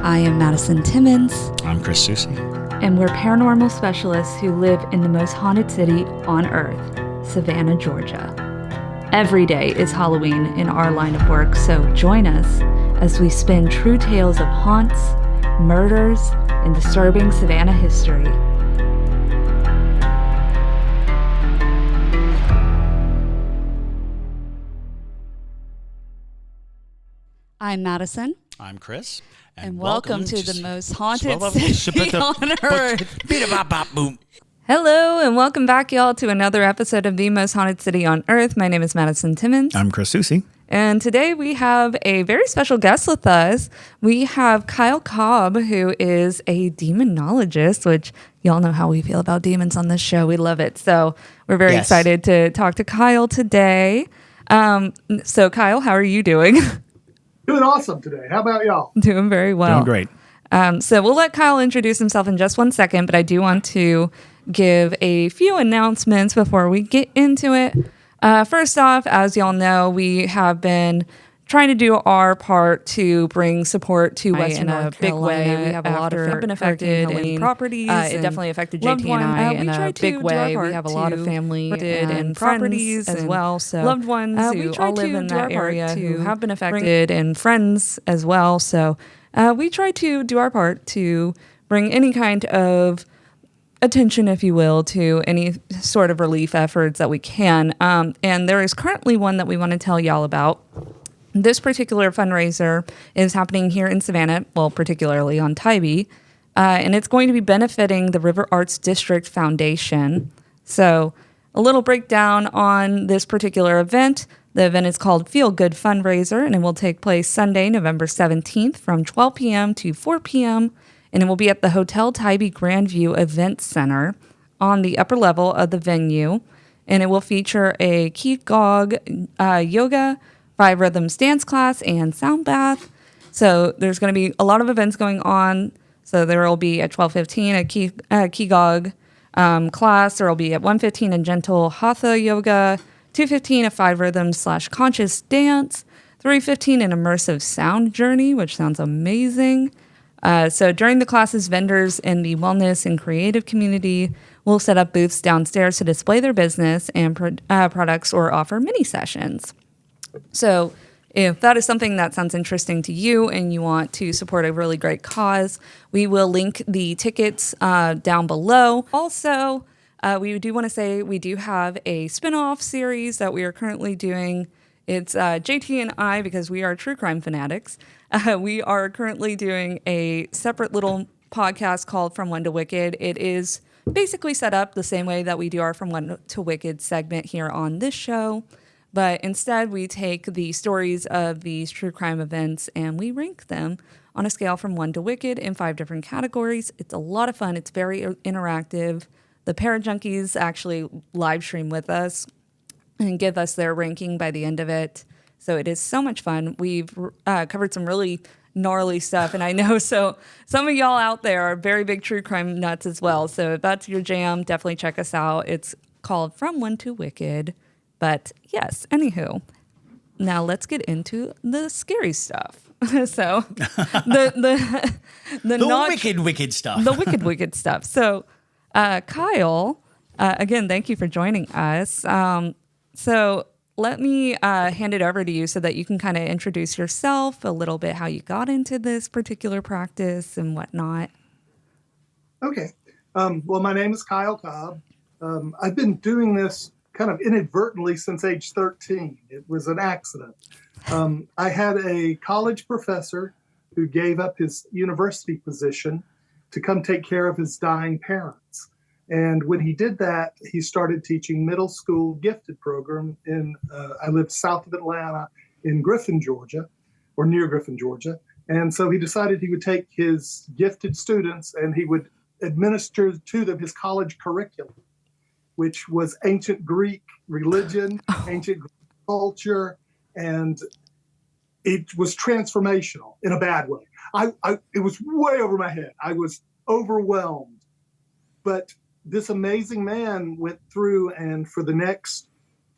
I am Madison Timmons. I'm Chris Susie. And we're paranormal specialists who live in the most haunted city on earth, Savannah, Georgia. Every day is Halloween in our line of work, so join us as we spin true tales of haunts, murders, and disturbing Savannah history. I'm Madison. I'm Chris. And welcome to the most haunted city on earth. Hello, and welcome back, y'all, to another episode of the most haunted city on earth. My name is Madison Timmons. I'm Chris Susie. And today we have a very special guest with us. We have Kyl Cobb, who is a demonologist, which y'all know how we feel about demons on this show. We love it. So we're very excited to talk to Kyl today. So Kyl, how are you doing? Doing awesome today. How about y'all? Doing very well. Doing great. So we'll let Kyl introduce himself in just one second, but I do want to give a few announcements before we get into it. First off, as y'all know, we have been trying to do our part to bring support to Western North Carolina. Big way. We have a lot of been affected in properties. It definitely affected JT and I in a big way. We have a lot of family and properties as well. So loved ones who all live in that area who have been affected and friends as well. So we try to do our part to bring any kind of attention, if you will, to any sort of relief efforts that we can. And there is currently one that we want to tell y'all about. This particular fundraiser is happening here in Savannah, well, particularly on Tybee, and it's going to be benefiting the River Arts District Foundation. So a little breakdown on this particular event. The event is called Feel Good Fundraiser, and it will take place Sunday, November 17th from 12 p.m. to 4 p.m., and it will be at the Hotel Tybee Grandview Event Center on the upper level of the venue, and it will feature a Kyl yoga, 5 rhythms dance class, and sound bath. So there's going to be a lot of events going on. So there will be at 12:15 a Kyl class. There will be at 1:15 a gentle hatha yoga, 2:15 a 5 rhythms / conscious dance, 3:15 an immersive sound journey, which sounds amazing. So during the classes, vendors in the wellness and creative community will set up booths downstairs to display their business and products or offer mini sessions. So if that is something that sounds interesting to you and you want to support a really great cause, we will link the tickets down below. Also, we do want to say we do have a spin-off series that we are currently doing. It's JT and I, because we are true crime fanatics. We are currently doing a separate little podcast called From One to Wicked. It is basically set up the same way that we do our From One to Wicked segment here on this show. But instead, we take the stories of these true crime events and we rank them on a scale from 1 to Wicked in 5 different categories. It's a lot of fun. It's very interactive. The Parajunkies actually live stream with us and give us their ranking by the end of it. So it is so much fun. We've covered some really gnarly stuff. And I know so some of y'all out there are very big true crime nuts as well. So if that's your jam, definitely check us out. It's called From One to Wicked. But yes, anywho, now let's get into the scary stuff. So the wicked stuff. The wicked stuff. So Kyl, again, thank you for joining us. So let me hand it over to you so that you can kind of introduce yourself a little bit, how you got into this particular practice and whatnot. Okay. Well, my name is Kyl Cobb. I've been doing this kind of inadvertently since age 13. It was an accident. I had a college professor who gave up his university position to come take care of his dying parents. And when he did that, he started teaching middle school gifted program I lived south of Atlanta in Griffin, Georgia, or near Griffin, Georgia. And so he decided he would take his gifted students and he would administer to them his college curriculum, which was ancient Greek religion, ancient Greek culture, and it was transformational in a bad way. It was way over my head. I was overwhelmed. But this amazing man went through, and for the next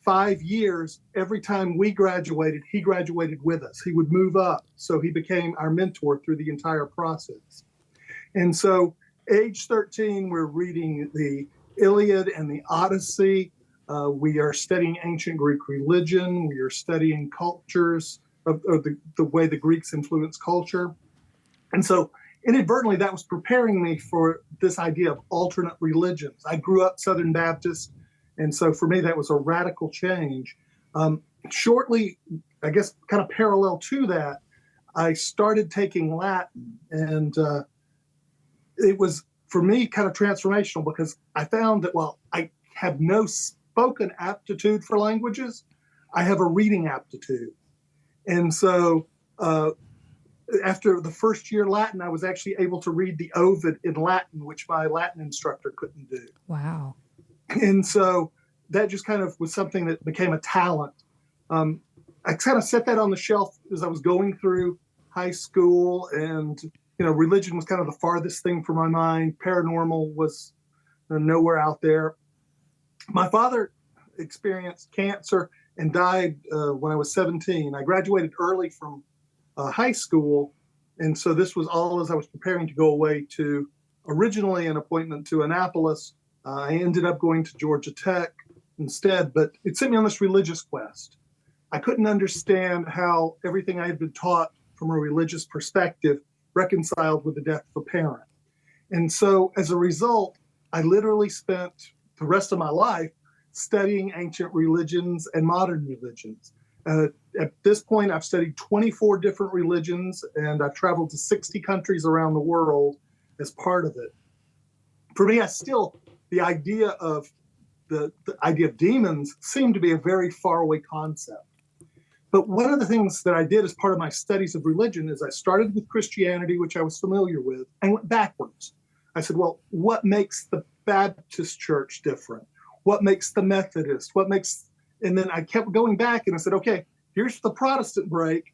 5 years, every time we graduated, he graduated with us. He would move up. So he became our mentor through the entire process. And so age 13, we're reading the Iliad and the Odyssey. We are studying ancient Greek religion. We are studying cultures of the way the Greeks influenced culture. And so inadvertently, that was preparing me for this idea of alternate religions. I grew up Southern Baptist, and so for me, that was a radical change. Shortly, I guess kind of parallel to that, I started taking Latin, and it was, for me, kind of transformational because I found that while I have no spoken aptitude for languages, I have a reading aptitude. And so after the first year Latin, I was actually able to read the Ovid in Latin, which my Latin instructor couldn't do. Wow. And so that just kind of was something that became a talent. I kind of set that on the shelf as I was going through high school, and religion was kind of the farthest thing from my mind. Paranormal was nowhere out there. My father experienced cancer and died when I was 17. I graduated early from high school, and so this was all as I was preparing to go away to originally an appointment to Annapolis. I ended up going to Georgia Tech instead, but it sent me on this religious quest. I couldn't understand how everything I had been taught from a religious perspective reconciled with the death of a parent. And so as a result, I literally spent the rest of my life studying ancient religions and modern religions. At this point, I've studied 24 different religions, and I've traveled to 60 countries around the world as part of it. For me, the idea of the idea of demons seemed to be a very faraway concept. But one of the things that I did as part of my studies of religion is I started with Christianity, which I was familiar with, and went backwards. I said, well, what makes the Baptist church different? What makes the Methodist? And then I kept going back and I said, okay, here's the Protestant break.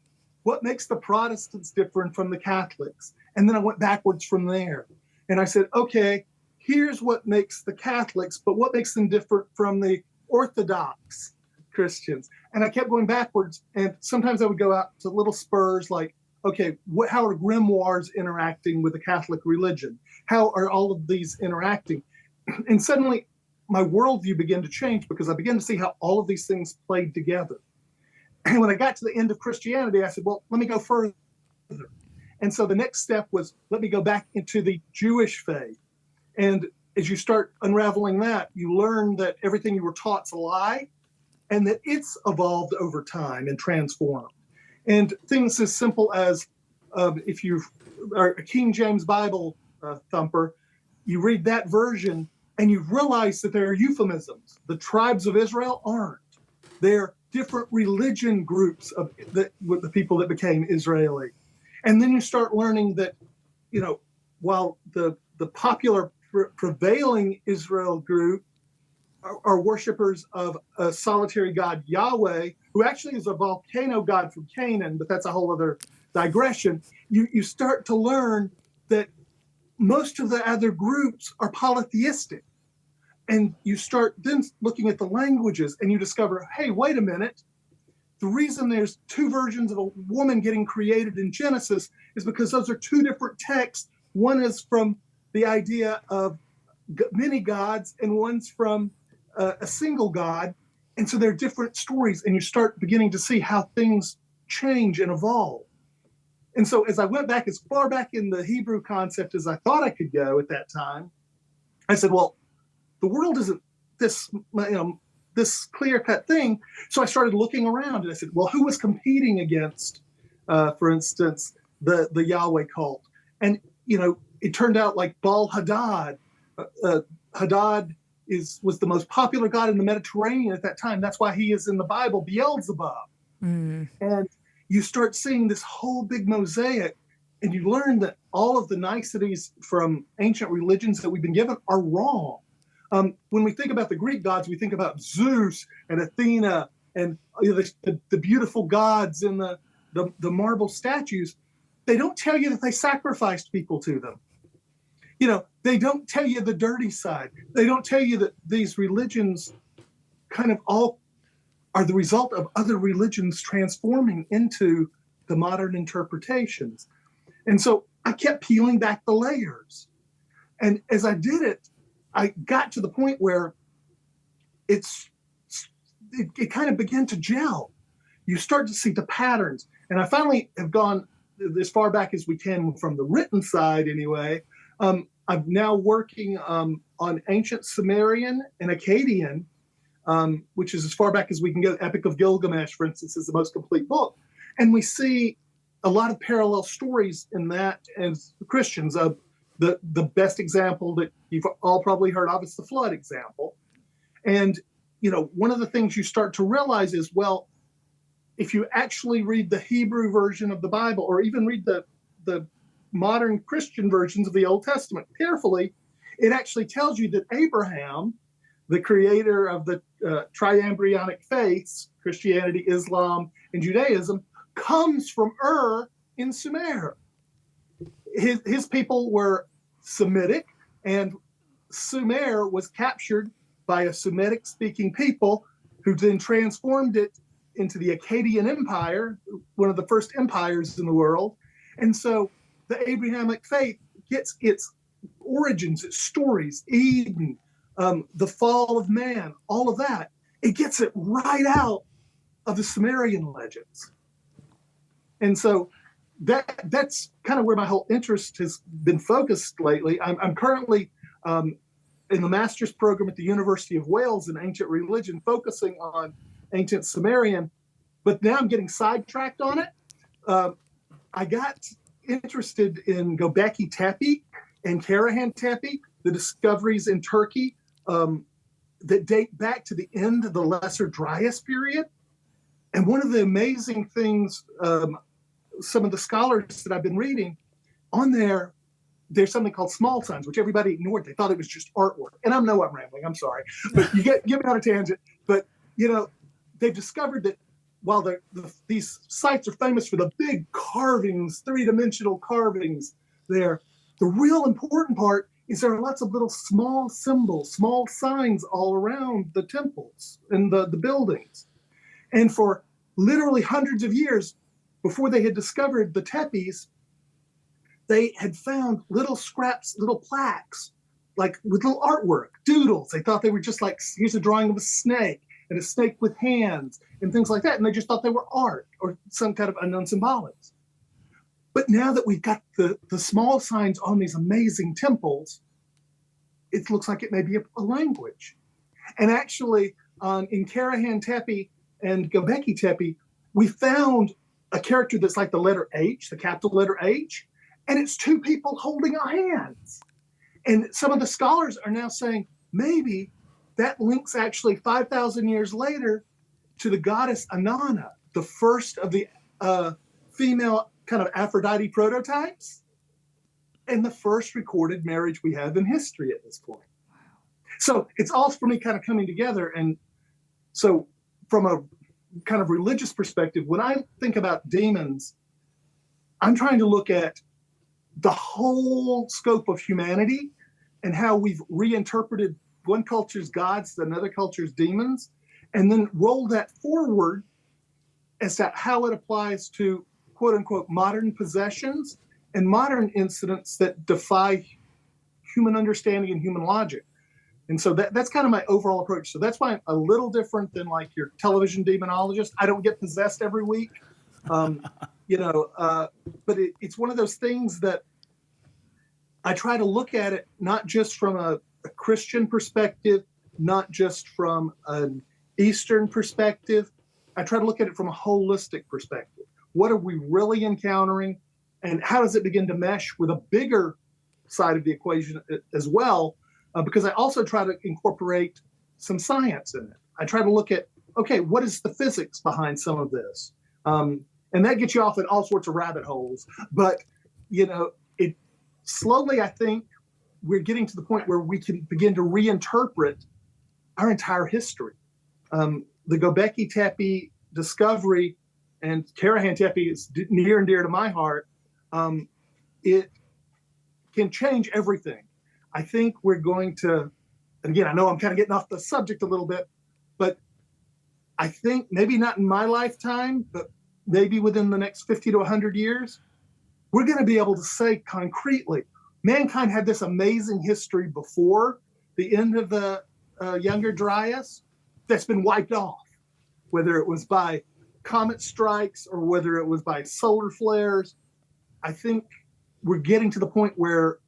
What makes the Protestants different from the Catholics? And then I went backwards from there. And I said, okay, here's what makes the Catholics, but what makes them different from the Orthodox Christians? And I kept going backwards. And sometimes I would go out to little spurs like, okay, how are grimoires interacting with the Catholic religion? How are all of these interacting? And suddenly my worldview began to change because I began to see how all of these things played together. And when I got to the end of Christianity, I said, well, let me go further. And so the next step was, let me go back into the Jewish faith. And as you start unraveling that, you learn that everything you were taught's a lie and that it's evolved over time and transformed. And things as simple as if you are a King James Bible thumper, you read that version and you realize that there are euphemisms. The tribes of Israel aren't. They're different religion groups with the people that became Israeli. And then you start learning that, while the popular prevailing Israel group are worshipers of a solitary God, Yahweh, who actually is a volcano god from Canaan, but that's a whole other digression. You start to learn that most of the other groups are polytheistic. And you start then looking at the languages and you discover, hey, wait a minute. The reason there's two versions of a woman getting created in Genesis is because those are two different texts. One is from the idea of many gods and one's from a single God. And so they're different stories, and you start beginning to see how things change and evolve. And so as I went back as far back in the Hebrew concept as I thought I could go at that time, I said, well, the world isn't this, this clear-cut thing. So I started looking around and I said, well, who was competing against, for instance, the Yahweh cult? And, it turned out like Baal Hadad. Hadad was the most popular god in the Mediterranean at that time. That's why he is in the Bible, Beelzebub. Mm. And you start seeing this whole big mosaic, and you learn that all of the niceties from ancient religions that we've been given are wrong. When we think about the Greek gods, we think about Zeus and Athena and the beautiful gods in the marble statues. They don't tell you that they sacrificed people to them. They don't tell you the dirty side. They don't tell you that these religions kind of all are the result of other religions transforming into the modern interpretations. And so I kept peeling back the layers. And as I did it, I got to the point where it kind of began to gel. You start to see the patterns. And I finally have gone as far back as we can from the written side anyway. I'm now working on ancient Sumerian and Akkadian, which is as far back as we can go. Epic of Gilgamesh, for instance, is the most complete book. And we see a lot of parallel stories in that as Christians. The best example that you've all probably heard of is the flood example. And, one of the things you start to realize is, well, if you actually read the Hebrew version of the Bible, or even read the modern Christian versions of the Old Testament carefully, it actually tells you that Abraham, the creator of the triembryonic faiths, Christianity, Islam, and Judaism, comes from Ur in Sumer. His people were Semitic, and Sumer was captured by a Semitic-speaking people who then transformed it into the Akkadian Empire, one of the first empires in the world. And so the Abrahamic faith gets its origins, its stories, Eden, the fall of man, all of that. It gets it right out of the Sumerian legends. And so that's kind of where my whole interest has been focused lately. I'm currently in the master's program at the University of Wales in ancient religion, focusing on ancient Sumerian, but now I'm getting sidetracked on it. I got interested in Göbekli Tepe and Karahan Tepe, the discoveries in Turkey that date back to the end of the Lesser Dryas period. And one of the amazing things, some of the scholars that I've been reading on there's something called small signs, which everybody ignored. They thought it was just artwork. And I'm rambling, I'm sorry. But you get me on a tangent. But, they've discovered that while these sites are famous for the big carvings, three-dimensional carvings there, the real important part is there are lots of little small symbols, small signs all around the temples and the buildings. And for literally hundreds of years, before they had discovered the tepes, they had found little scraps, little plaques, like with little artwork, doodles. They thought they were just like, here's a drawing of a snake and a snake with hands and things like that. And they just thought they were art or some kind of unknown symbolics. But now that we've got the small signs on these amazing temples, it looks like it may be a language. And actually, in Karahan Tepe and Göbekli Tepe, we found a character that's like the letter H, the capital letter H, and it's two people holding hands. And some of the scholars are now saying maybe that links actually 5,000 years later to the goddess Inanna, the first of the female kind of Aphrodite prototypes, and the first recorded marriage we have in history at this point. So it's all for me kind of coming together. And so from a kind of religious perspective, when I think about demons, I'm trying to look at the whole scope of humanity and how we've reinterpreted one culture's gods to another culture's demons, and then roll that forward as to how it applies to quote unquote modern possessions and modern incidents that defy human understanding and human logic. And so that's kind of my overall approach. So that's why I'm a little different than like your television demonologist. I don't get possessed every week, but it's one of those things that I try to look at it not just from a Christian perspective, not just from an Eastern perspective. I try to look at it from a holistic perspective. What are we really encountering, and how does it begin to mesh with a bigger side of the equation as well? Because I also try to incorporate some science in it. I try to look at, okay, what is the physics behind some of this? And that gets you off in all sorts of rabbit holes. But, it slowly, I think, we're getting to the point where we can begin to reinterpret our entire history. The Göbekli Tepe discovery and Karahan Tepe is near and dear to my heart. It can change everything. I think we're going to, and again, I know I'm kind of getting off the subject a little bit, but I think maybe not in my lifetime, but maybe within the next 50 to 100 years, we're going to be able to say concretely, mankind had this amazing history before the end of the Younger Dryas that's been wiped off, whether it was by comet strikes or whether it was by solar flares. I think we're getting to the point where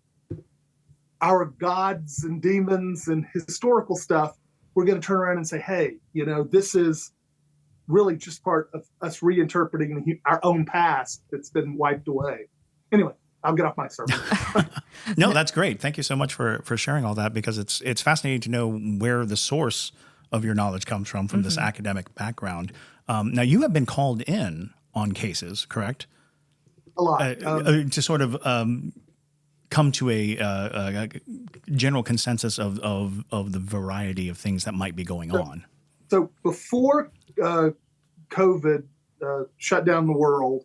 our gods and demons and historical stuff, we're going to turn around and say, hey, this is really just part of us reinterpreting our own past that's been wiped away. Anyway, I'll get off my sermon. No, that's great. Thank you so much for sharing all that, because it's fascinating to know where the source of your knowledge comes from this academic background. Now, you have been called in on cases, correct? A lot. To sort of come to a general consensus of the variety of things that might be going on. So before COVID shut down the world,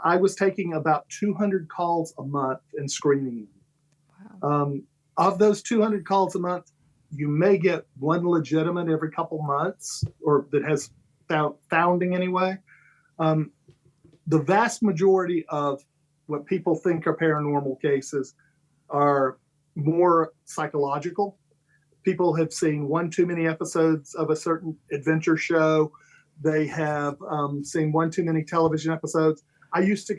I was taking about 200 calls a month and screening them. Wow. Of those 200 calls a month, you may get one legitimate every couple months, or that has founding anyway. The vast majority of what people think are paranormal cases are more psychological. People have seen one too many episodes of a certain adventure show. They have seen one too many television episodes. I used to,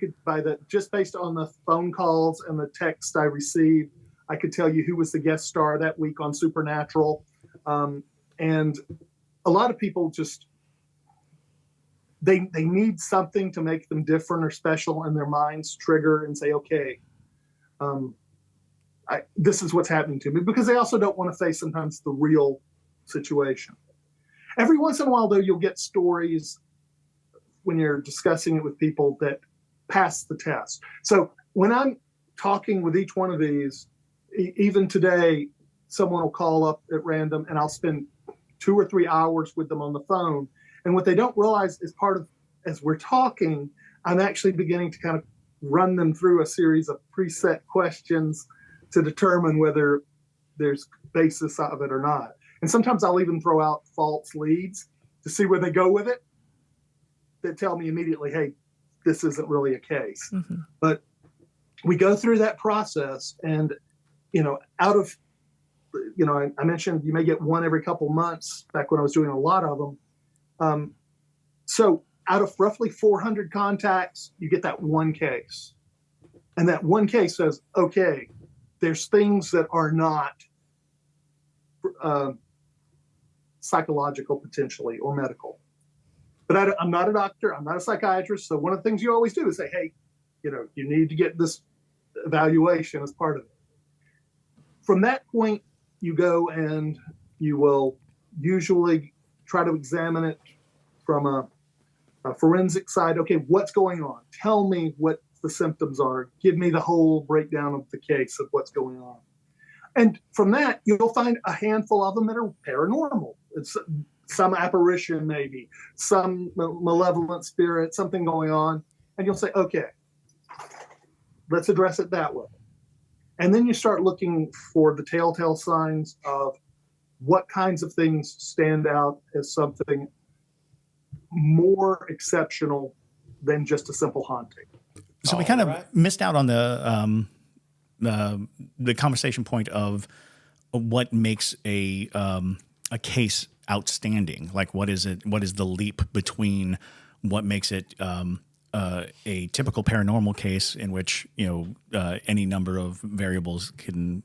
just based on the phone calls and the text I received, I could tell you who was the guest star that week on Supernatural. And a lot of people just, they need something to make them different or special, and their minds trigger and say, okay, this is what's happening to me, because they also don't want to face sometimes the real situation. Every once in a while, though, you'll get stories when you're discussing it with people that pass the test. So when I'm talking with each one of these, even today, someone will call up at random and I'll spend 2 or 3 hours with them on the phone. And what they don't realize is as we're talking, I'm actually beginning to kind of run them through a series of preset questions to determine whether there's basis of it or not. And sometimes I'll even throw out false leads to see where they go with it, that tell me immediately, hey, this isn't really a case. Mm-hmm. But we go through that process, and, out of, I mentioned you may get one every couple months back when I was doing a lot of them. So out of roughly 400 contacts, you get that one case. And that one case says, okay, there's things that are not psychological potentially or medical. But I'm not a doctor. I'm not a psychiatrist. So one of the things you always do is say, hey, you need to get this evaluation as part of it. From that point, you go and you will usually try to examine it from a forensic side. Okay, what's going on? Tell me what the symptoms are. Give me the whole breakdown of the case of what's going on. And from that, you'll find a handful of them that are paranormal. It's some apparition, maybe some malevolent spirit, something going on. And you'll say, okay, let's address it that way. And then you start looking for the telltale signs of what kinds of things stand out as something more exceptional than just a simple haunting. So we kind of missed out on the conversation point of what makes a case outstanding. Like, what is it? What is the leap between what makes it a typical paranormal case in which any number of variables can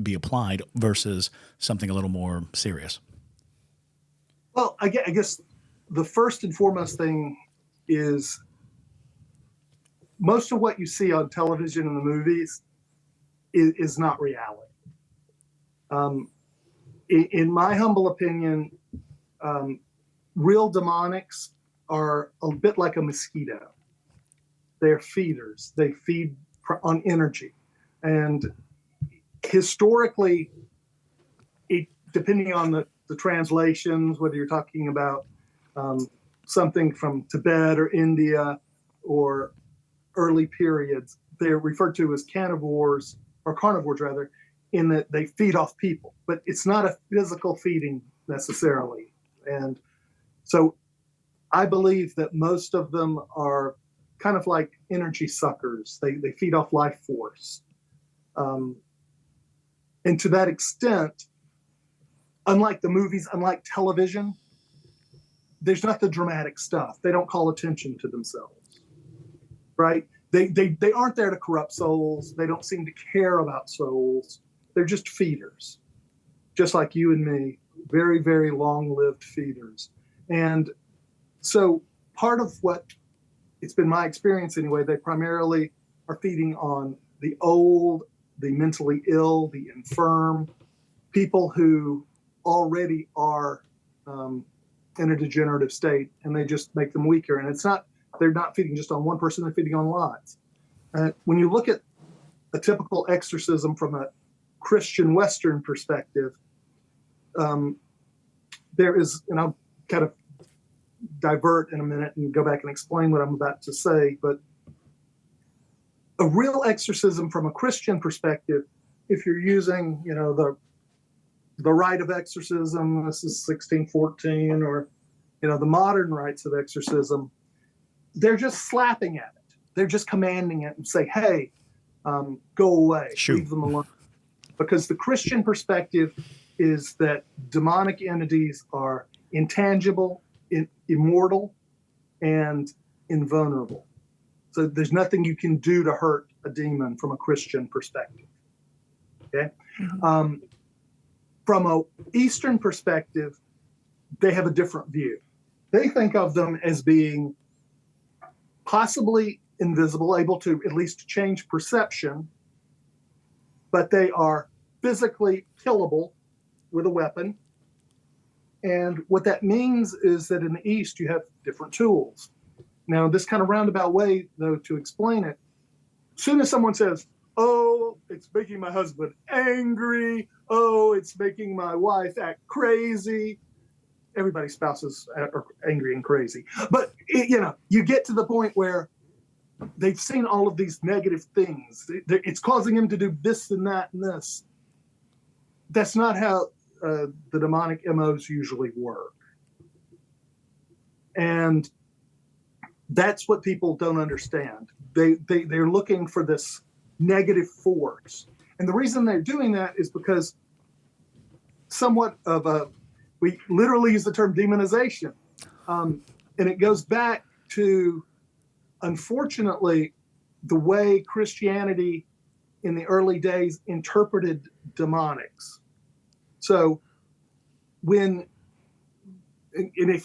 be applied versus something a little more serious? Well, I guess the first and foremost thing is most of what you see on television and the movies is not reality. In my humble opinion, real demonics are a bit like a mosquito. They're feeders. They feed on energy. And historically, depending on the translations, whether you're talking about something from Tibet or India or early periods, they're referred to as carnivores rather, in that they feed off people. But it's not a physical feeding necessarily. And So I believe that most of them are kind of like energy suckers. They feed off life force. And to that extent, unlike the movies, unlike television, there's not the dramatic stuff. They don't call attention to themselves, right? They aren't there to corrupt souls. They don't seem to care about souls. They're just feeders, just like you and me, very, very long-lived feeders. And so part of what it's been my experience anyway, they primarily are feeding on the old, the mentally ill, the infirm, people who already are in a degenerative state, and they just make them weaker. And they're not feeding just on one person, they're feeding on lots. When you look at a typical exorcism from a Christian Western perspective, there is, and I'll kind of divert in a minute and go back and explain what I'm about to say, but a real exorcism from a Christian perspective, if you're using, the rite of exorcism, this is 1614, or, the modern rites of exorcism, they're just slapping at it. They're just commanding it and say, hey, go away, leave them alone. Because the Christian perspective is that demonic entities are intangible, immortal, and invulnerable. So there's nothing you can do to hurt a demon from a Christian perspective. Okay? Mm-hmm. From an Eastern perspective, they have a different view. They think of them as being possibly invisible, able to at least change perception, but they are physically killable with a weapon. And what that means is that in the East, you have different tools. Now, this kind of roundabout way, though, to explain it, as soon as someone says, oh, it's making my husband angry, oh, it's making my wife act crazy, everybody's spouses are angry and crazy. But, you get to the point where they've seen all of these negative things. It's causing him to do this and that and this. That's not how the demonic MOs usually work. And that's what people don't understand. They're looking for this negative force. And the reason they're doing that is because we literally use the term demonization. And it goes back to, unfortunately, the way Christianity in the early days interpreted demonics. So if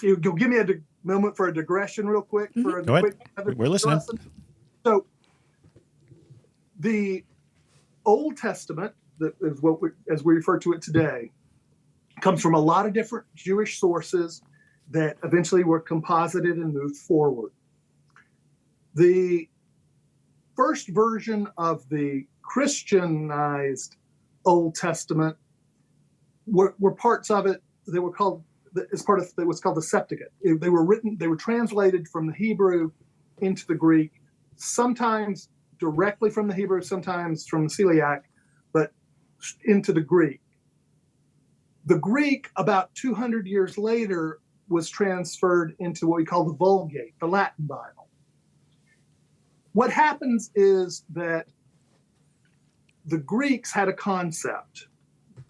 you'll give me a moment for a digression real quick. Mm-hmm. For a Go ahead. quick We're listening. Lesson. So the Old Testament, that is as we refer to it today, comes from a lot of different Jewish sources that eventually were composited and moved forward. The first version of the Christianized Old Testament were parts of it that were called, as part of what's called the Septuagint. They were translated from the Hebrew into the Greek, sometimes directly from the Hebrew, sometimes from the Syriac, but into the Greek. The Greek, about 200 years later, was transferred into what we call the Vulgate, the Latin Bible. What happens is that the Greeks had a concept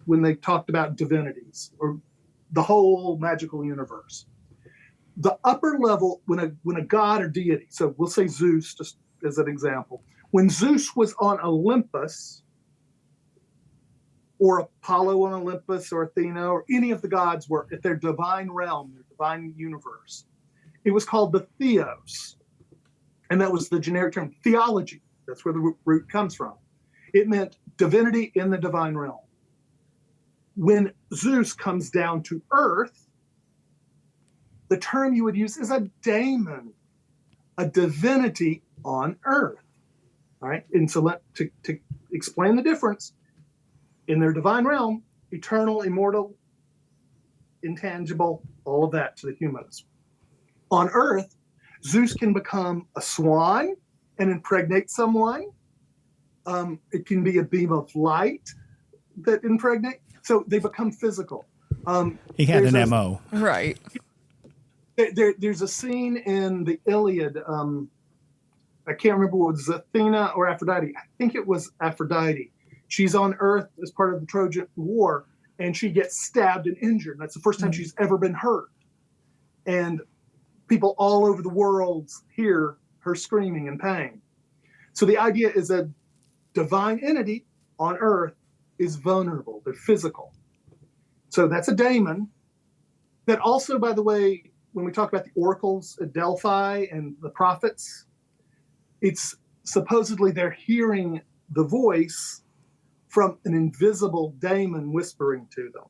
when they talked about divinities or the whole magical universe. The upper level, when a god or deity, so we'll say Zeus just as an example, when Zeus was on Olympus, or Apollo on Olympus, or Athena, or any of the gods were at their divine realm, their divine universe, it was called the theos. And that was the generic term, theology. That's where the root comes from. It meant divinity in the divine realm. When Zeus comes down to earth, the term you would use is a daemon, a divinity on earth. All right. And so to explain the difference, in their divine realm, eternal, immortal, intangible, all of that to the humans. On earth, Zeus can become a swan and impregnate someone. It can be a beam of light that impregnate. So they become physical. He had an MO. Right. There's a scene in the Iliad. I can't remember what it was, Athena or Aphrodite. I think it was Aphrodite. She's on Earth as part of the Trojan War, and she gets stabbed and injured. That's the first time she's ever been hurt. And people all over the world hear her screaming in pain. So the idea is a divine entity on Earth is vulnerable. They're physical. So that's a daemon. That also, by the way, when we talk about the oracles at Delphi and the prophets, it's supposedly they're hearing the voice from an invisible daemon whispering to them.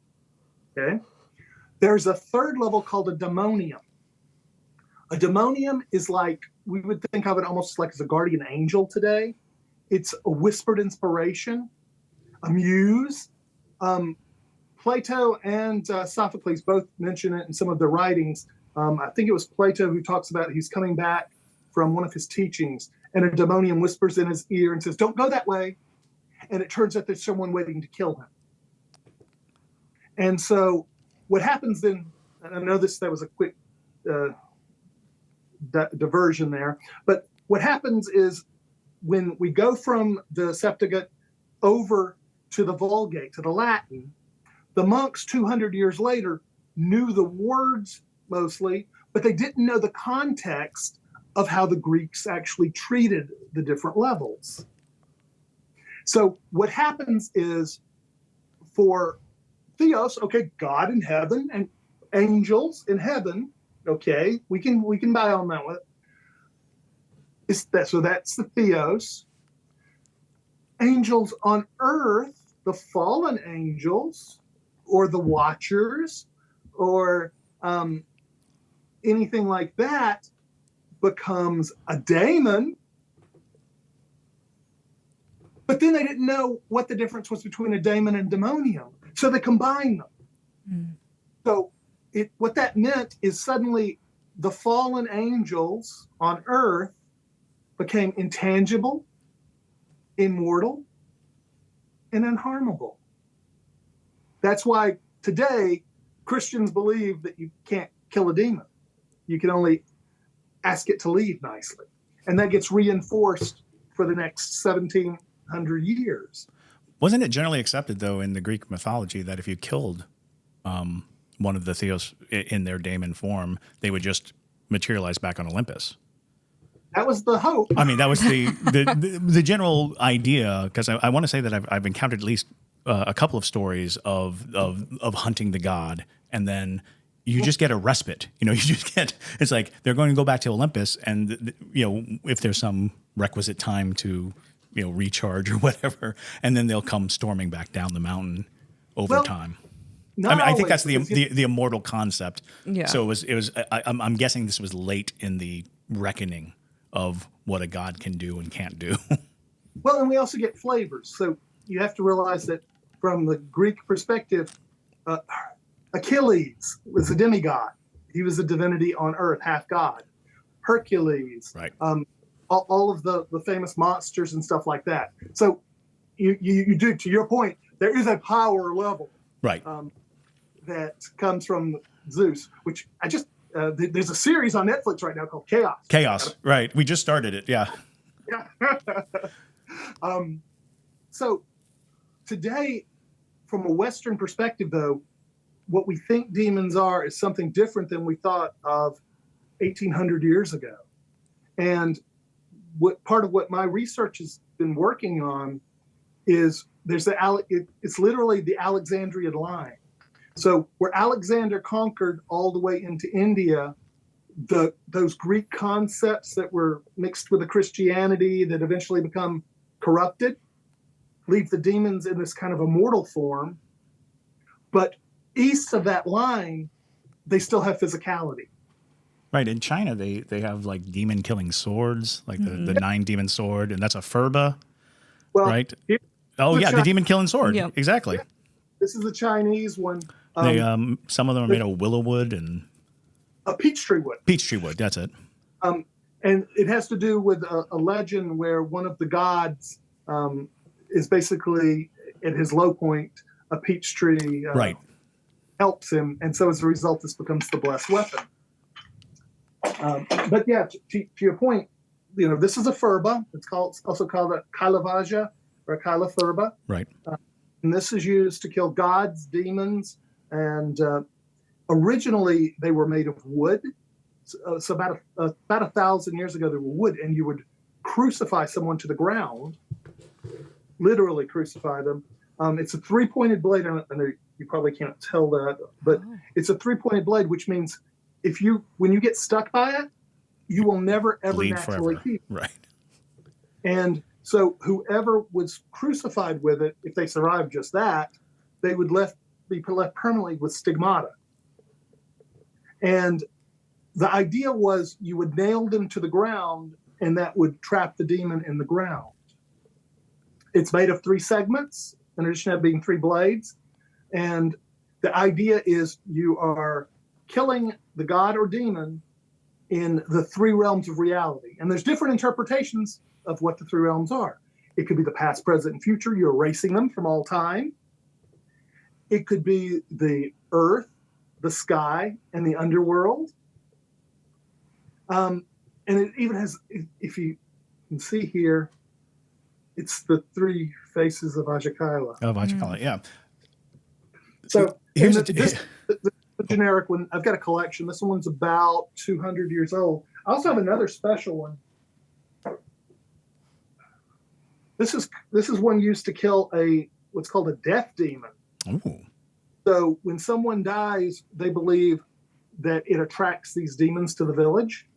Okay? There's a third level called a demonium. A demonium is like, we would think of it almost like as a guardian angel today. It's a whispered inspiration, a muse. Plato and Sophocles both mention it in some of their writings. I think it was Plato who talks about he's coming back from one of his teachings, and a demonium whispers in his ear and says, "Don't go that way." And it turns out there's someone waiting to kill him. And so what happens then, and I know that was a quick diversion there, but what happens is when we go from the Septuagint over to the Vulgate, to the Latin, the monks 200 years later knew the words mostly, but they didn't know the context of how the Greeks actually treated the different levels. So what happens is for Theos, okay, God in heaven and angels in heaven, okay, we can buy on that one. So that's the Theos. Angels on earth, the fallen angels, or the Watchers, or anything like that, becomes a daemon. But then they didn't know what the difference was between a daemon and demonium, so they combined them. So what that meant is suddenly the fallen angels on earth became intangible, immortal, and unharmable. That's why today Christians believe that you can't kill a demon. You can only ask it to leave nicely. And that gets reinforced for the next 1700 years. Wasn't it generally accepted, though, in the Greek mythology that if you killed one of the Theos in their daemon form, they would just materialize back on Olympus? That was the hope. I mean, that was the general idea, because I want to say that I've encountered at least a couple of stories of hunting the god, and then you just get a respite. You just get, it's like they're going to go back to Olympus, and if there's some requisite time to recharge or whatever, and then they'll come storming back down the mountain over time. I think that's the immortal concept. Yeah. So it was. I'm guessing this was late in the reckoning of what a god can do and can't do. Well, and we also get flavors. So you have to realize that from the Greek perspective, Achilles was a demigod. He was a divinity on earth, half god. Hercules, right? All of the famous monsters and stuff like that. So you do, to your point, there is a power level, right? That comes from Zeus, which I just there's a series on Netflix right now called Chaos. Chaos, right? We just started it, yeah. So today, from a Western perspective, though, what we think demons are is something different than we thought of 1,800 years ago. And part of what my research has been working on is it's literally the Alexandrian line. So where Alexander conquered all the way into India, those Greek concepts that were mixed with the Christianity that eventually become corrupted leave the demons in this kind of immortal form. But east of that line, they still have physicality. Right. In China, they have like demon killing swords, like the 9-demon sword, and that's a furba, right? The demon killing sword. Yep. Exactly. Yeah. This is the Chinese one. Some of them are made of willow wood and peach tree wood. Peach tree wood. That's it. And it has to do with a legend where one of the gods is basically at his low point. A peach tree helps him, and so as a result, this becomes the blessed weapon. But yeah, to your point, this is a furba. It's also called a kailavajja or a kailafurba. Right. And this is used to kill gods, demons, and originally they were made of wood. So about 1,000 years ago, they were wood, and you would crucify someone to the ground, literally crucify them. It's a three-pointed blade. I know you probably can't tell that, but it's a three-pointed blade, which means when you get stuck by it, you will never ever bleed naturally forever. heal. Right. And whoever was crucified with it, if they survived just that, they would be left permanently with stigmata. And the idea was you would nail them to the ground, and that would trap the demon in the ground. It's made of 3 segments, in addition to being 3 blades. And the idea is you are killing the god or demon in the 3 realms of reality. And there's different interpretations of what the 3 realms are. It could be the past, present, and future. You're erasing them from all time. It could be the earth, the sky, and the underworld. And it even has, if you can see here, it's the 3 faces of Ajakyla. Oh, Ajakyla, yeah. So here's the generic one. I've got a collection. This one's about 200 years old. I also have another special one. This is one used to kill what's called a death demon. Ooh. So when someone dies, they believe that it attracts these demons to the village.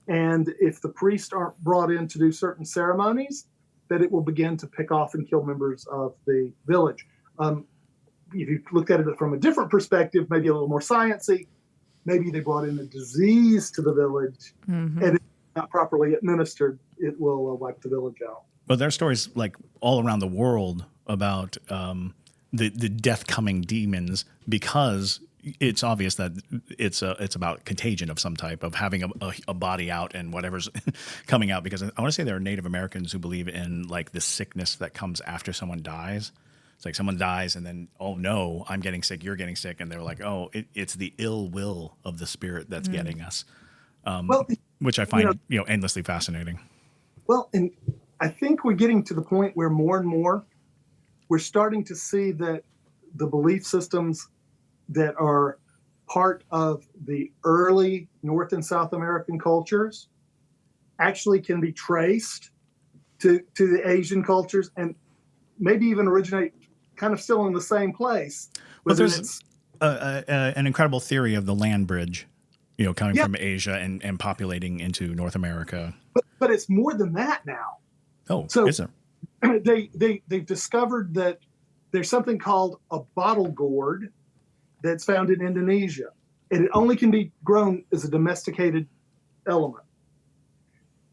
And if the priests aren't brought in to do certain ceremonies, that it will begin to pick off and kill members of the village. If you looked at it from a different perspective, maybe a little more sciencey, maybe they brought in a disease to the village, and if not properly administered, it will wipe the village out. Well, there are stories like all around the world about the death coming demons, because it's obvious that it's about contagion of some type, of having a body out and whatever's coming out. Because I want to say there are Native Americans who believe in like the sickness that comes after someone dies. It's like someone dies and then, oh no, I'm getting sick, you're getting sick. And they're like, oh, it's the ill will of the spirit that's getting us. Which I find, endlessly fascinating. Well, and I think we're getting to the point where more and more we're starting to see that the belief systems that are part of the early North and South American cultures actually can be traced to the Asian cultures, and maybe even originate kind of still in the same place. Well, there's an incredible theory of the land bridge, coming from Asia and populating into North America. But it's more than that now. Oh, so is it? They've discovered that there's something called a bottle gourd that's found in Indonesia, and it only can be grown as a domesticated element.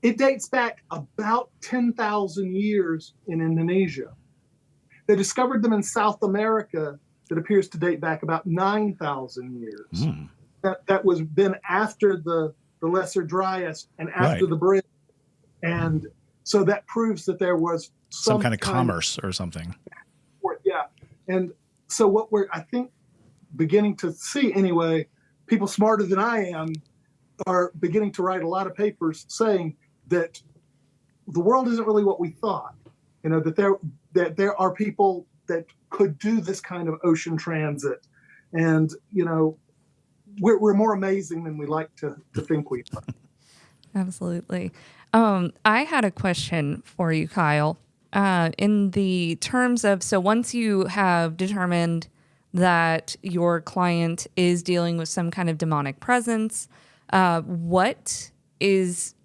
It dates back about 10,000 years in Indonesia. They discovered them in South America that appears to date back about 9,000 years. Mm. That was been after the Lesser Dryas and after the bridge. And so that proves that there was some kind of commerce or something. Yeah. And so what we're, I think, beginning to see anyway, people smarter than I am are beginning to write a lot of papers saying that the world isn't really what we thought. That there are people that could do this kind of ocean transit, and we're more amazing than we like to think we are. Absolutely. I had a question for you, Kyle. In the terms of, so once you have determined that your client is dealing with some kind of demonic presence, what is,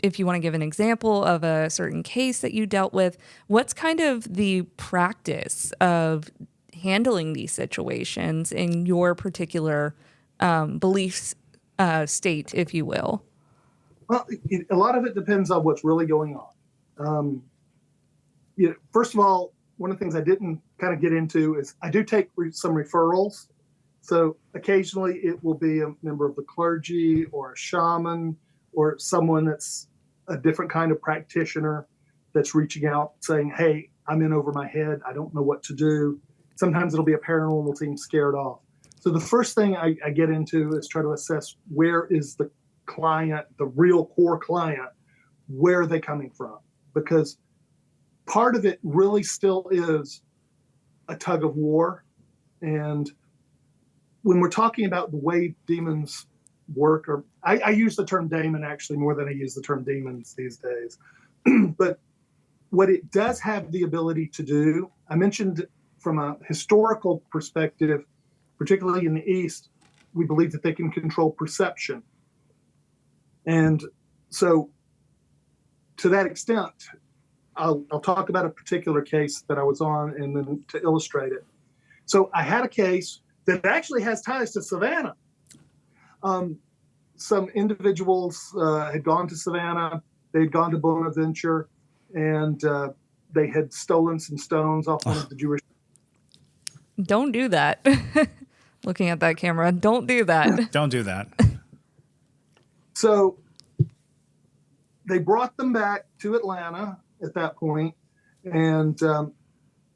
if you want to give an example of a certain case that you dealt with, what's kind of the practice of handling these situations in your particular belief state, if you will? Well, a lot of it depends on what's really going on. First of all, one of the things I didn't kind of get into is I do take some referrals. So occasionally it will be a member of the clergy or a shaman or someone that's a different kind of practitioner that's reaching out saying, hey, I'm in over my head. I don't know what to do. Sometimes it'll be a paranormal team scared off. So the first thing I get into is try to assess where is client, the real core client, where are they coming from? Because part of it really still is a tug of war. And when we're talking about the way demons work, or I use the term daemon actually more than I use the term demons these days. But what it does have the ability to do, I mentioned from a historical perspective, particularly in the East, we believe that they can control perception. And so to that extent, I'll talk about a particular case that I was on and then to illustrate it. So I had a case that actually has ties to Savannah. Some individuals had gone to Savannah, they'd gone to Bonaventure, and they had stolen some stones off one of the Jewish. Don't do that. Looking at that camera, don't do that. Don't do that. So they brought them back to Atlanta at that point, and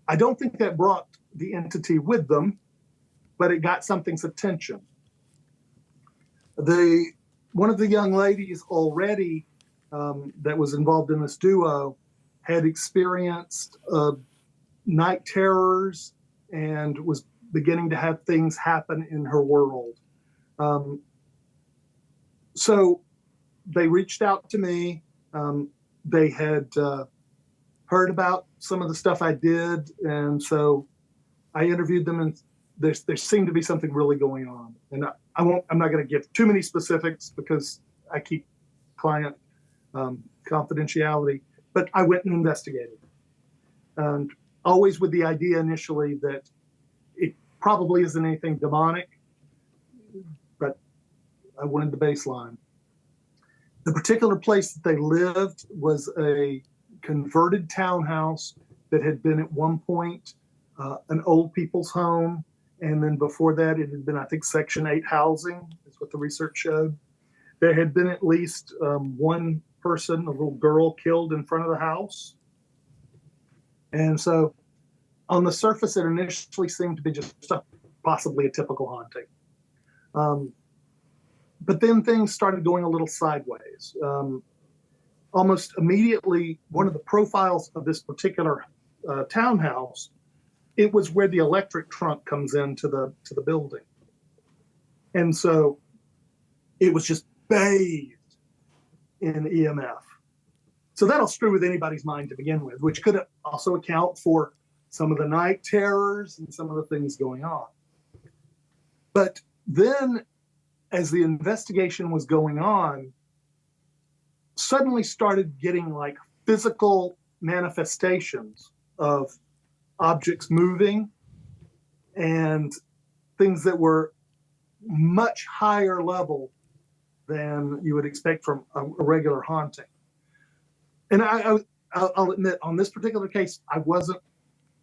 I don't think that brought the entity with them, but it got something's attention. One of the young ladies already that was involved in this duo had experienced night terrors and was beginning to have things happen in her world. So they reached out to me. They had heard about some of the stuff I did, and so I interviewed them, and there seemed to be something really going on. And I'm not going to give too many specifics because I keep client confidentiality, but I went and investigated. And always with the idea initially that it probably isn't anything demonic, but I wanted the baseline. The particular place that they lived was a converted townhouse that had been at one point an old people's home. And then before that, it had been, I think, Section 8 housing, is what the research showed. There had been at least one person, a little girl, killed in front of the house. And so on the surface, it initially seemed to be just possibly a typical haunting. But then things started going a little sideways. Almost immediately, one of the profiles of this particular townhouse, it was where the electric trunk comes into the building. And so it was just bathed in EMF. So that'll screw with anybody's mind to begin with, which could also account for some of the night terrors and some of the things going on. But then as the investigation was going on, suddenly started getting like physical manifestations of objects moving and things that were much higher level than you would expect from a regular haunting. And I'll admit, on this particular case, I wasn't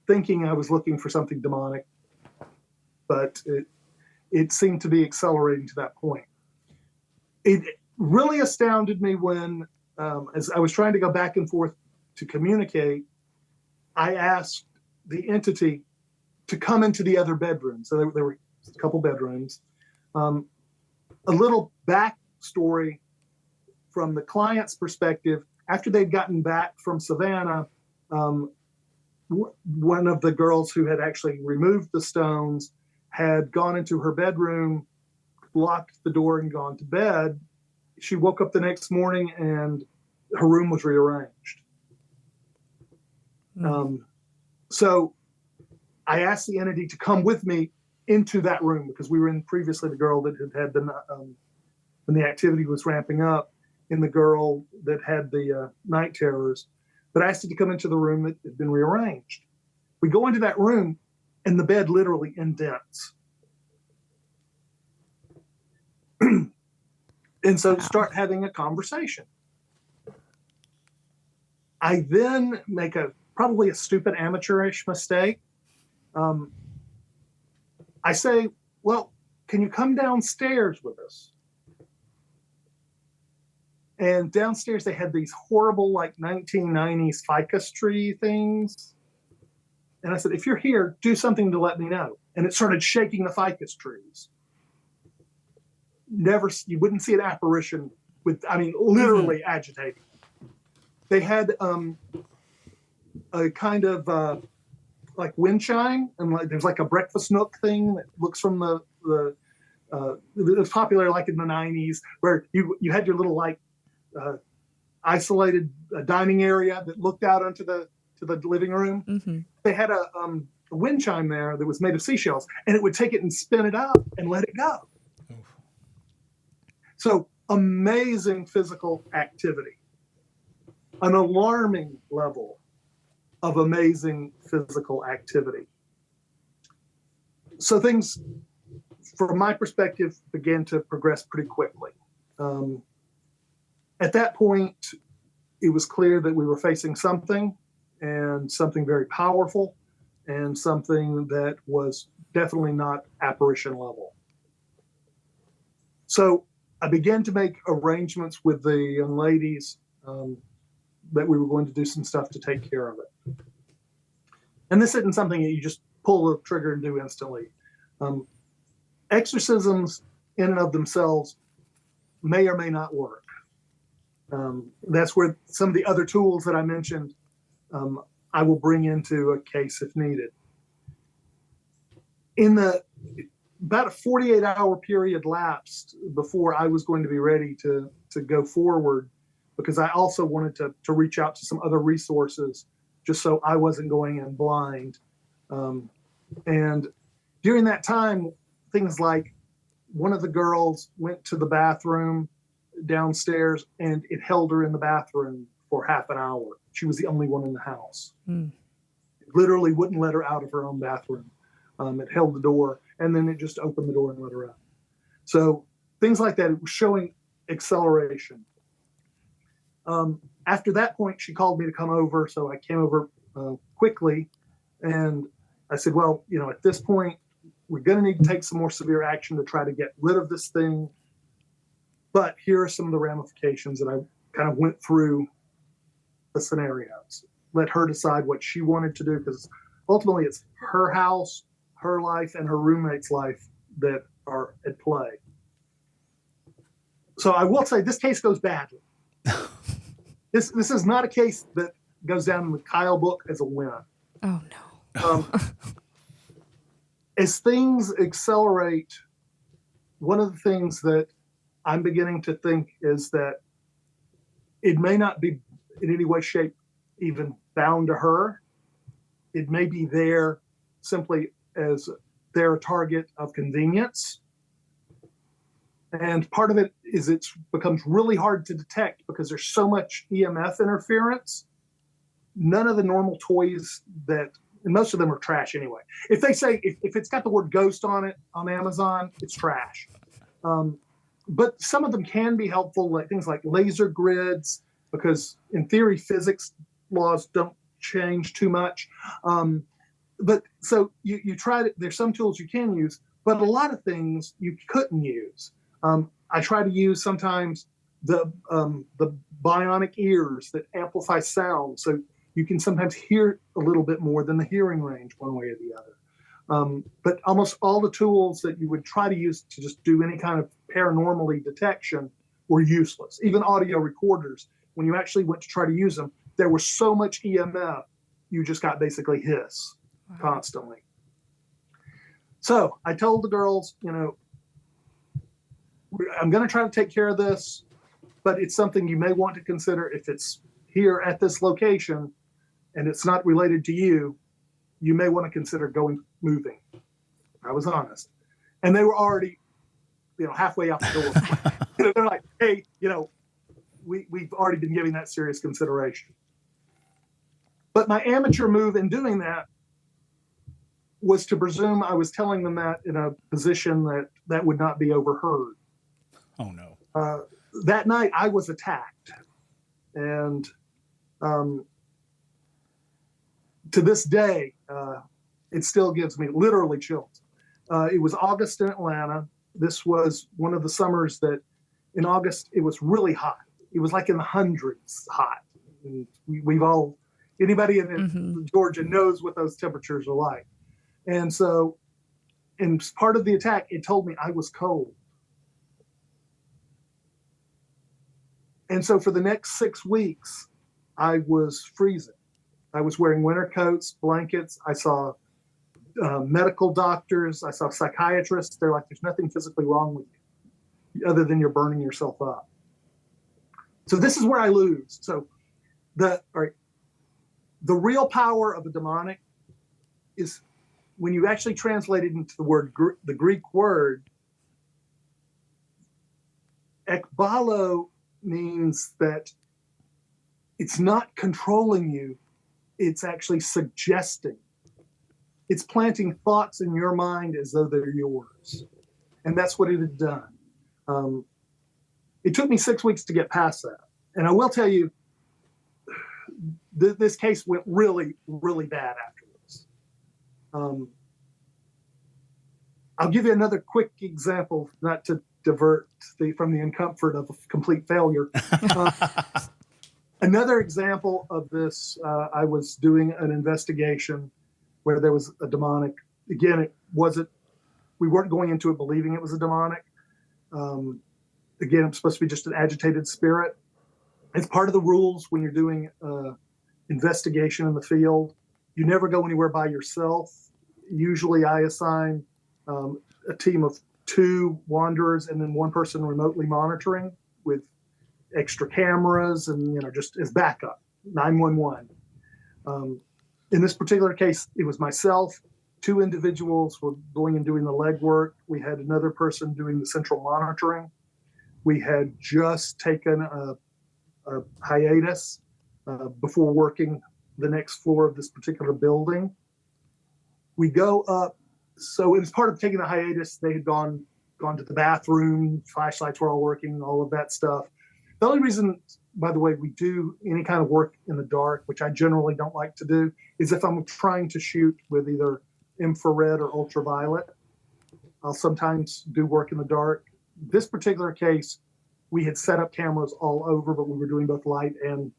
thinking I was looking for something demonic, but it seemed to be accelerating to that point. It really astounded me when, as I was trying to go back and forth to communicate, I asked the entity to come into the other bedroom. So there were a couple bedrooms. A little backstory from the client's perspective. After they'd gotten back from Savannah, one of the girls who had actually removed the stones had gone into her bedroom, locked the door, and gone to bed. She woke up the next morning and her room was rearranged. So I asked the entity to come with me into that room because we were in previously the girl that had the when the activity was ramping up, and the girl that had the night terrors. But I asked it to come into the room that had been rearranged. We go into that room and the bed literally indents. And so start having a conversation. I then make probably a stupid amateurish mistake. I say, well, can you come downstairs with us? And downstairs they had these horrible like 1990s ficus tree things. And I said, if you're here, do something to let me know. And it started shaking the ficus trees. You wouldn't see an apparition literally agitating. They had a kind of like wind chime, and like there's like a breakfast nook thing that looks from the it was popular like in the 90s, where you had your little like isolated dining area that looked out onto the living room. Mm-hmm. They had a wind chime there that was made of seashells, and it would take it and spin it up and let it go. Oof. So amazing physical activity, an alarming level of amazing physical activity. So things, from my perspective, began to progress pretty quickly. At that point, it was clear that we were facing something, and something very powerful, and something that was definitely not apparition level. So I began to make arrangements with the young ladies that we were going to do some stuff to take care of it. And this isn't something that you just pull the trigger and do instantly. Exorcisms in and of themselves may or may not work. That's where some of the other tools that I mentioned I will bring into a case if needed. About a 48-hour period lapsed before I was going to be ready to go forward, because I also wanted to reach out to some other resources just so I wasn't going in blind. And during that time, things like one of the girls went to the bathroom downstairs, and it held her in the bathroom for half an hour. She was the only one in the house. It literally wouldn't let her out of her own bathroom. It held the door, and then it just opened the door and let her out. So things like that, it was showing acceleration. After that point, she called me to come over, so I came over quickly, and I said, well, at this point, we're going to need to take some more severe action to try to get rid of this thing. But here are some of the ramifications, that I kind of went through the scenarios. Let her decide what she wanted to do, because ultimately it's her house, her life, and her roommate's life that are at play. So I will say this case goes badly. This is not a case that goes down in the Kyl book as a win. Oh, no. As things accelerate, one of the things that I'm beginning to think is that it may not be in any way, shape, even bound to her. It may be there simply as their target of convenience. And part of it is it becomes really hard to detect because there's so much EMF interference. None of the normal toys and most of them are trash anyway. If they say, if it's got the word ghost on it on Amazon, it's trash. But some of them can be helpful, like things like laser grids, because in theory, physics laws don't change too much. But so you try to, there's some tools you can use, but a lot of things you couldn't use. I try to use sometimes the bionic ears that amplify sound, so you can sometimes hear a little bit more than the hearing range one way or the other. But almost all the tools that you would try to use to just do any kind of paranormally detection were useless. Even audio recorders, when you actually went to try to use them, there was so much EMF, you just got basically hiss constantly. So I told the girls, I'm going to try to take care of this, but it's something you may want to consider. If it's here at this location and it's not related to you, you may want to consider moving. I was honest. And they were already, halfway out the door. They're like, hey, we've already been giving that serious consideration. But my amateur move in doing that was to presume I was telling them that in a position that would not be overheard. Oh, no. That night, I was attacked. And to this day, it still gives me literally chills. It was August in Atlanta. This was one of the summers that in August, it was really hot. It was like in the hundreds hot. And anybody in Georgia knows what those temperatures are like. And so, in part of the attack, it told me I was cold. And so for the next 6 weeks, I was freezing. I was wearing winter coats, blankets. I saw medical doctors. I saw psychiatrists. They're like, there's nothing physically wrong with you other than you're burning yourself up. So this is where I lose. So the real power of a demonic is when you actually translate it into the Greek word, ekbalo means that it's not controlling you, it's actually suggesting. It's planting thoughts in your mind as though they're yours. And that's what it had done. It took me 6 weeks to get past that. And I will tell you, this case went really, really bad afterwards. I'll give you another quick example, not to divert from the uncomfort of a complete failure. Another example of this, I was doing an investigation where there was a demonic. Again, we weren't going into it believing it was a demonic. Again, it's supposed to be just an agitated spirit. It's part of the rules when you're doing investigation in the field. You never go anywhere by yourself. Usually I assign a team of 2 wanderers and then 1 person remotely monitoring with extra cameras and, just as backup, 911. In this particular case, it was myself. 2 individuals were going and doing the legwork. We had another person doing the central monitoring. We had just taken a hiatus before working the next floor of this particular building. We go up. So as part of taking the hiatus, they had gone to the bathroom, flashlights were all working, all of that stuff. The only reason, by the way, we do any kind of work in the dark, which I generally don't like to do, is if I'm trying to shoot with either infrared or ultraviolet. I'll sometimes do work in the dark. This particular case, we had set up cameras all over, but we were doing both light and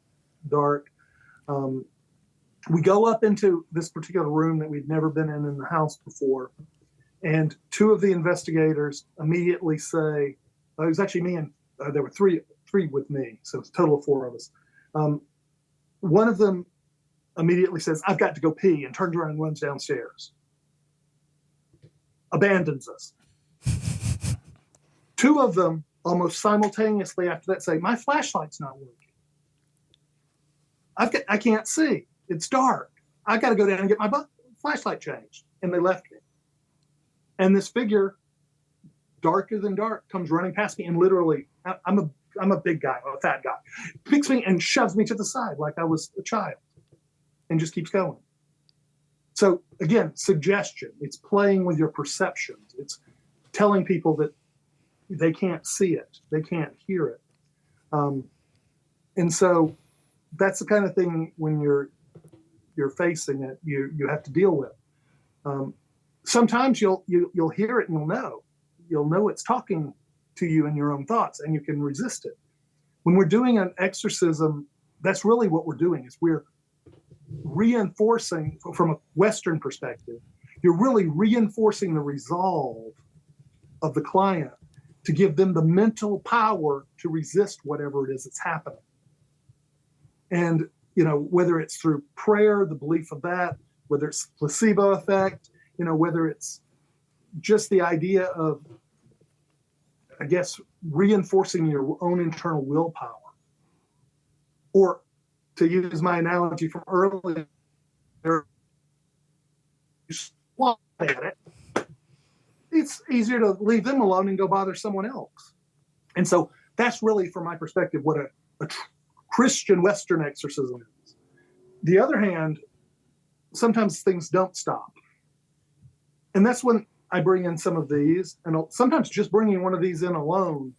dark. We go up into this particular room that we'd never been in the house before. And 2 of the investigators immediately say, it was actually me and there were three with me. So it's a total of 4 of us. One of them immediately says, I've got to go pee, and turns around and runs downstairs. Abandons us. 2 of them almost simultaneously after that say, my flashlight's not working. I can't see. It's dark. I got to go down and get my flashlight changed. And they left me. And this figure, darker than dark, comes running past me and literally, I'm a big guy, a fat guy, picks me and shoves me to the side like I was a child and just keeps going. So again, suggestion. It's playing with your perceptions. It's telling people that they can't see it. They can't hear it. And so that's the kind of thing when you're facing it, you have to deal with. Sometimes you'll hear it and you'll know it's talking to you in your own thoughts and you can resist it. When we're doing an exorcism, that's really what we're doing is we're reinforcing from a Western perspective, you're really reinforcing the resolve of the client to give them the mental power to resist whatever it is that's happening. And, whether it's through prayer, the belief of that, whether it's placebo effect, whether it's just the idea of, I guess, reinforcing your own internal willpower. Or to use my analogy from earlier, you swat at it. It's easier to leave them alone and go bother someone else. And so that's really, from my perspective, what a Christian Western exorcism is. The other hand, sometimes things don't stop. And that's when I bring in some of these, and sometimes just bringing one of these in alone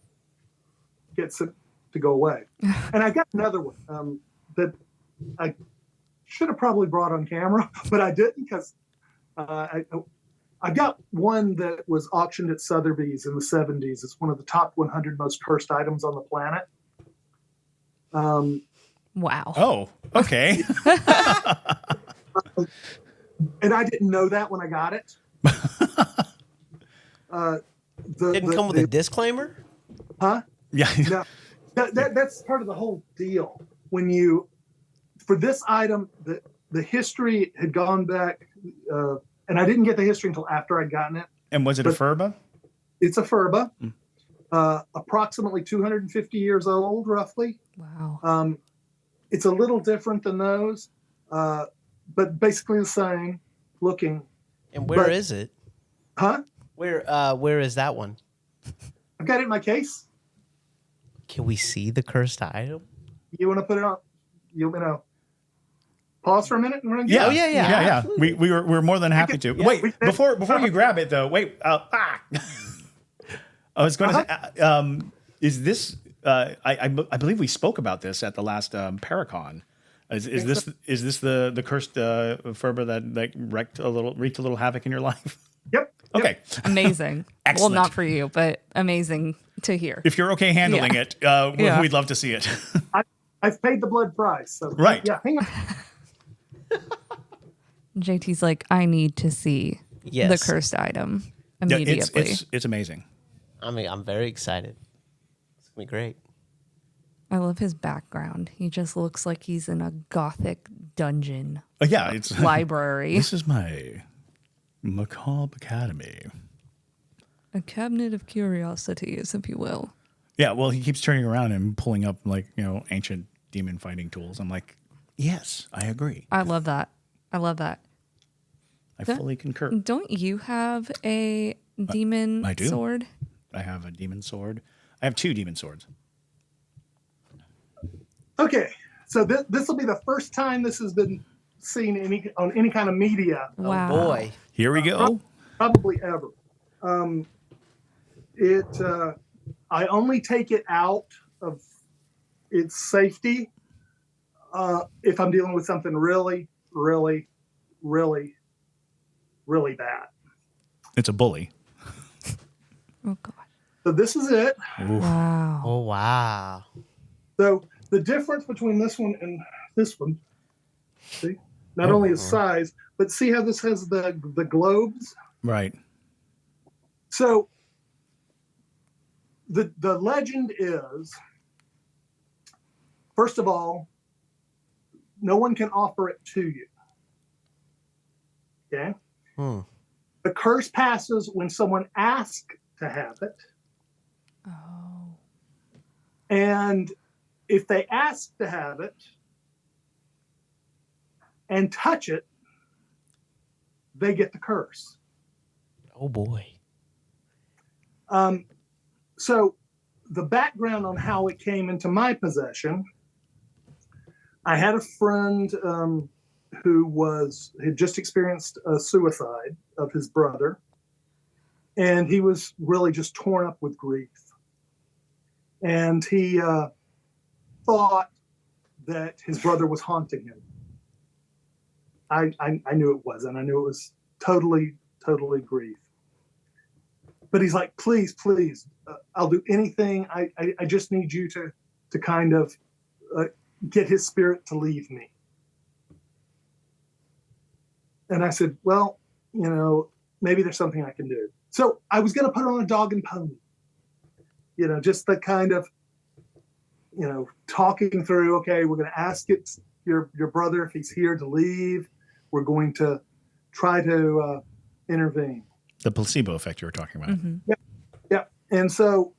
gets it to go away. And I got another one that I should have probably brought on camera, but I didn't because I got one that was auctioned at Sotheby's in the 70s. It's one of the top 100 most cursed items on the planet. Wow. Oh, okay. And I didn't know that when I got it. Didn't come with a disclaimer? Huh? Yeah. No. That's part of the whole deal. For this item, the history had gone back, and I didn't get the history until after I'd gotten it. And was it a Furba? It's a Furba, approximately 250 years old, roughly. Wow. It's a little different than those, but basically the same looking. And where is it? Huh? Where is that one? I've got it in my case. Can we see the cursed item? You want to put it on? Pause for a minute and run. Yeah. Oh, yeah. We're more than happy to. Yeah. Wait, before you grab it though. Wait. I was going to say, is this? I believe we spoke about this at the last Paracon. Is this the cursed Furba that wreaked a little havoc in your life? Yep. Okay. Amazing. Excellent. Well, not for you, but amazing to hear. If you're okay handling it, we'd love to see it. I've paid the blood price. So Right. Yeah. Hang on. JT's like, I need to see the cursed item immediately. Yeah, it's amazing. I mean, I'm very excited. It's gonna be great. I love his background. He just looks like he's in a gothic dungeon. Yeah, it's library. This is my macabre academy. A cabinet of curiosities, if you will. Yeah, well, he keeps turning around and pulling up ancient demon fighting tools. I'm like, yes, I agree. I love that. I fully concur. Don't you have a demon I do. sword? I have a demon sword. I have 2 demon swords. Okay, so this will be the first time this has been seen on any kind of media. Wow. Oh boy. Here we go. Probably ever. I only take it out of its safety if I'm dealing with something really, really, really, really bad. It's a bully. Oh, God. So this is it. Oof. Wow. Oh wow. So the difference between this one and this one, see, not only is size, but see how this has the globes? Right. So the legend is, first of all, no one can offer it to you. Okay? The curse passes when someone asks to have it. Oh. And if they ask to have it and touch it, they get the curse. Oh boy. So the background on how it came into my possession, I had a friend who had just experienced a suicide of his brother, and he was really just torn up with grief. And he thought that his brother was haunting him. I knew it wasn't. I knew it was totally grief. But he's like, please, I'll do anything. I just need you to kind of get his spirit to leave me. And I said, well, maybe there's something I can do. So I was going to put on a dog and pony, just the kind of, talking through, okay, we're going to ask your brother if he's here to leave. We're going to try to intervene. The placebo effect you were talking about. Mm-hmm. Yeah. And so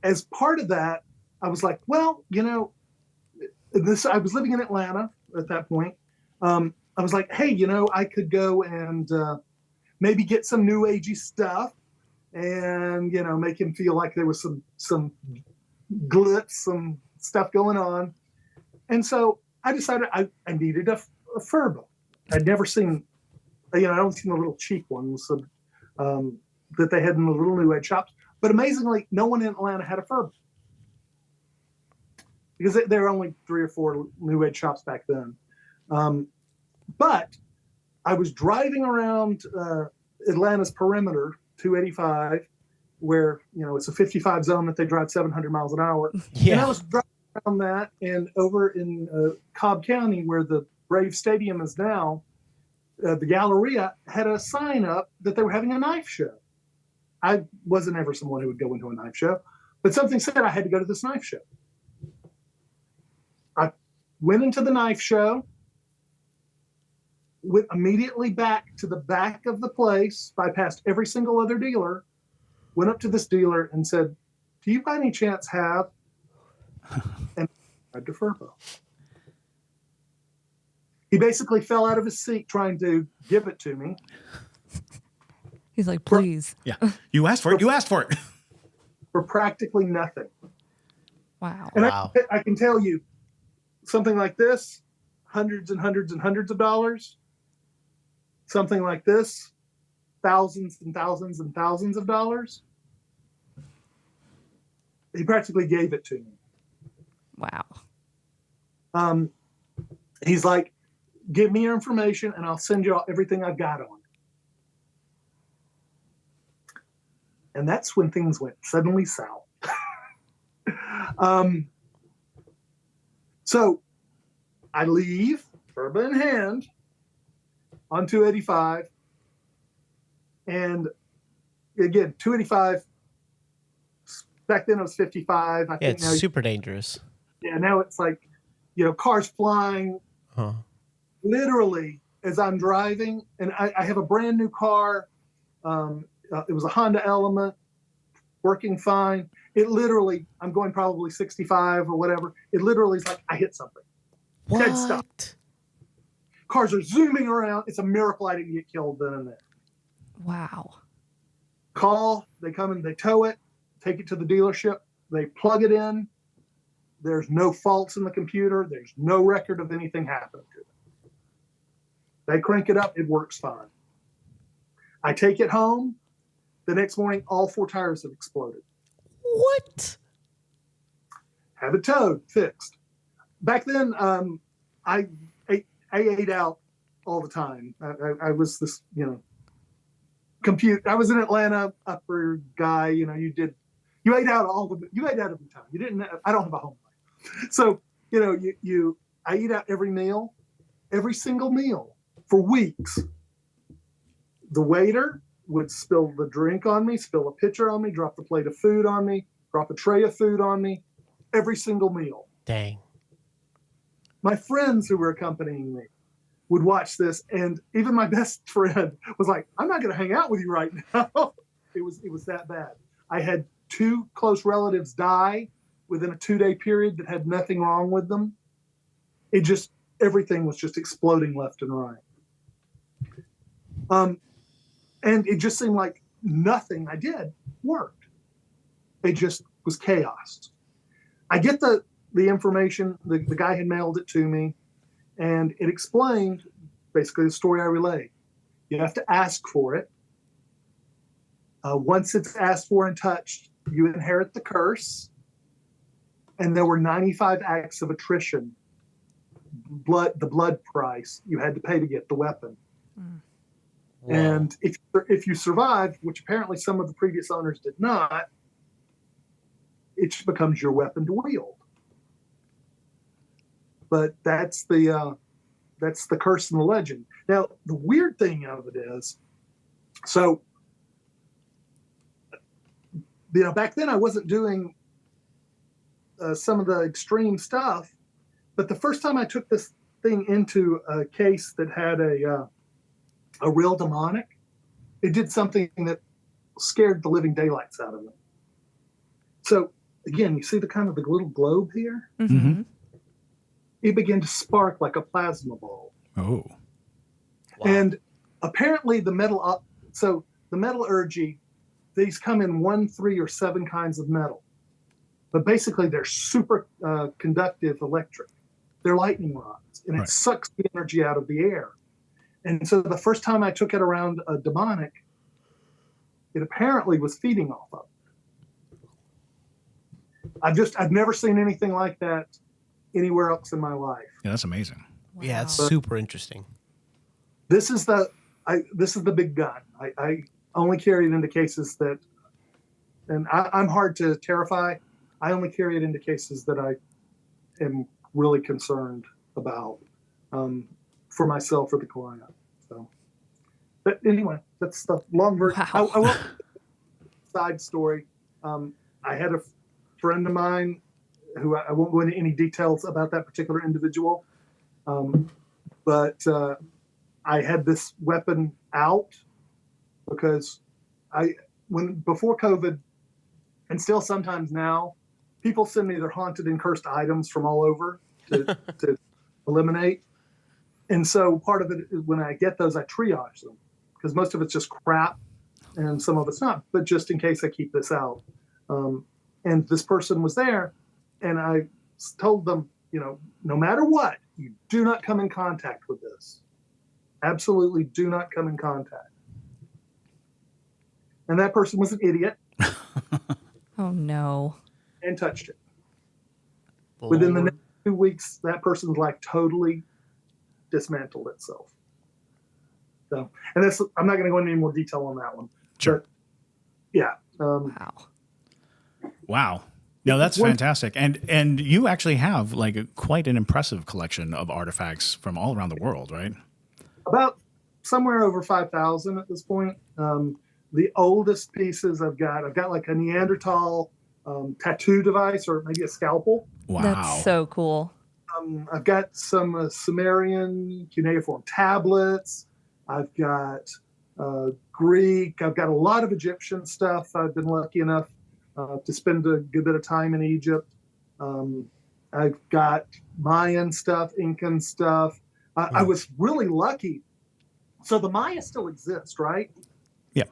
as part of that, I was like, well, I was living in Atlanta at that point. I was like, hey, I could go and maybe get some new agey stuff and, make him feel like there was some glitz, some stuff going on. And so I decided I needed a Furba. I'd never seen, I'd only seen the little cheap ones that they had in the little New Age shops. But amazingly, no one in Atlanta had a Furba. Because there were only 3 or 4 New Age shops back then. But I was driving around Atlanta's perimeter, 285, where, it's a 55 zone that they drive 700 miles an hour. Yeah. And I was driving around that, and over in Cobb County, where the Brave Stadium is now, the Galleria had a sign up that they were having a knife show. I wasn't ever someone who would go into a knife show, but something said I had to go to this knife show. went into the knife show, went immediately back to the back of the place, bypassed every single other dealer, went up to this dealer and said, "Do you by any chance have?" And I defer both. He basically fell out of his seat trying to give it to me. He's like, please. Yeah. You asked for it. You asked for it. For practically nothing. Wow. And Wow. I can tell you, something like this, hundreds and hundreds and hundreds of dollars. Something like this, thousands and thousands and thousands of dollars. He practically gave it to me. Wow. He's like, "Give me your information and I'll send you everything I've got on it." And that's when things went suddenly south. So I leave, bourbon in hand, on 285. And again, 285, back then it was 55. I Yeah, think it's now, super dangerous. yeah, now it's like, cars flying. Huh. Literally, as I'm driving, and I have a brand new car. It was a Honda Element, working fine. It literally, I'm going probably 65 or whatever. It literally is like I hit something. Dead stop. What? Cars are zooming around. It's a miracle I didn't get killed then and there. Wow. Call, they come and they tow it, take it to the dealership, they plug it in. There's no faults in the computer. There's no record of anything happening to it. They crank it up, it works fine. I take it home. The next morning, all 4 tires have exploded. What? Have it towed, fixed. Back then, I ate out all the time. I was this, I was an Atlanta upper guy. You ate out every time. You didn't. I don't have a home life, so I eat out every meal, every single meal for weeks. The waiter would spill the drink on me, spill a pitcher on me, drop the plate of food on me, drop a tray of food on me, every single meal. Dang. My friends who were accompanying me would watch this, and even my best friend was like, "I'm not going to hang out with you right now." It was that bad. I had 2 close relatives die within a 2-day period that had nothing wrong with them. Everything was just exploding left and right. And it just seemed like nothing I did worked. It just was chaos. I get the information, the guy had mailed it to me, and it explained basically the story I relayed. You have to ask for it. Once it's asked for and touched, you inherit the curse. And there were 95 acts of attrition, the blood price you had to pay to get the weapon. Wow. And if you survived, which apparently some of the previous owners did not, it becomes your weapon to wield. But that's the curse and the legend. Now, the weird thing of it is, so back then I wasn't doing some of the extreme stuff, but the first time I took this thing into a case that had a real demonic, it did something that scared the living daylights out of me. So again, you see the little globe here? Mm-hmm. It began to spark like a plasma ball. Oh. Wow. And apparently the metallurgy, these come in 1, 3, or 7 kinds of metal. But basically they're super conductive electric. They're lightning rods, and it sucks the energy out of the air. And so the first time I took it around a demonic, it apparently was feeding off of it. I've never seen anything like that anywhere else in my life. Yeah, that's amazing. Wow. Yeah, it's super interesting. This is the big gun. I only carry it into cases that, and I'm hard to terrify. I only carry it into cases that I am really concerned about for myself or the client. So, but anyway, that's the long version. Wow. I will side story. I had a friend of mine who I won't go into any details about that particular individual. But I had this weapon out because before COVID, and still sometimes now, people send me their haunted and cursed items from all over to eliminate. And so part of it is when I get those, I triage them because most of it's just crap and some of it's not, but just in case I keep this out. And this person was there and I told them, no matter what, you do not come in contact with this. Absolutely do not come in contact. And that person was an idiot. Oh, no. And touched it. Lord. Within the next 2 weeks, that person's life totally dismantled itself. So, and I'm not going to go into any more detail on that one. Sure. But, yeah. Wow. No, that's fantastic. And you actually have quite an impressive collection of artifacts from all around the world, right? About somewhere over 5,000 at this point. The oldest pieces I've got like a Neanderthal tattoo device or maybe a scalpel. Wow. That's so cool. I've got some Sumerian cuneiform tablets. I've got Greek. I've got a lot of Egyptian stuff. I've been lucky enough to spend a good bit of time in Egypt. I've got Mayan stuff, Incan stuff. I was really lucky. So the Maya still exists, right? Yeah.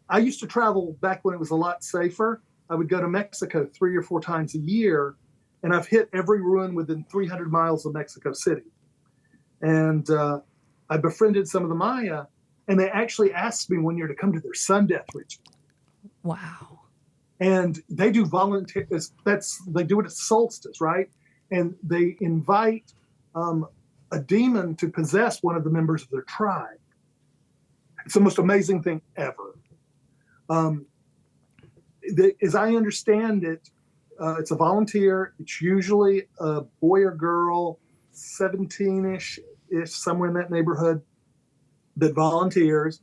I used to travel back when it was a lot safer. I would go to Mexico 3 or 4 times a year, and I've hit every ruin within 300 miles of Mexico City. And I befriended some of the Maya, and they actually asked me one year to come to their sun death ritual. Wow. And they do volunteer. They do it at solstice, right? And they invite a demon to possess one of the members of their tribe. It's the most amazing thing ever. As I understand it, it's a volunteer. It's usually a boy or girl, 17-ish, somewhere in that neighborhood, that volunteers.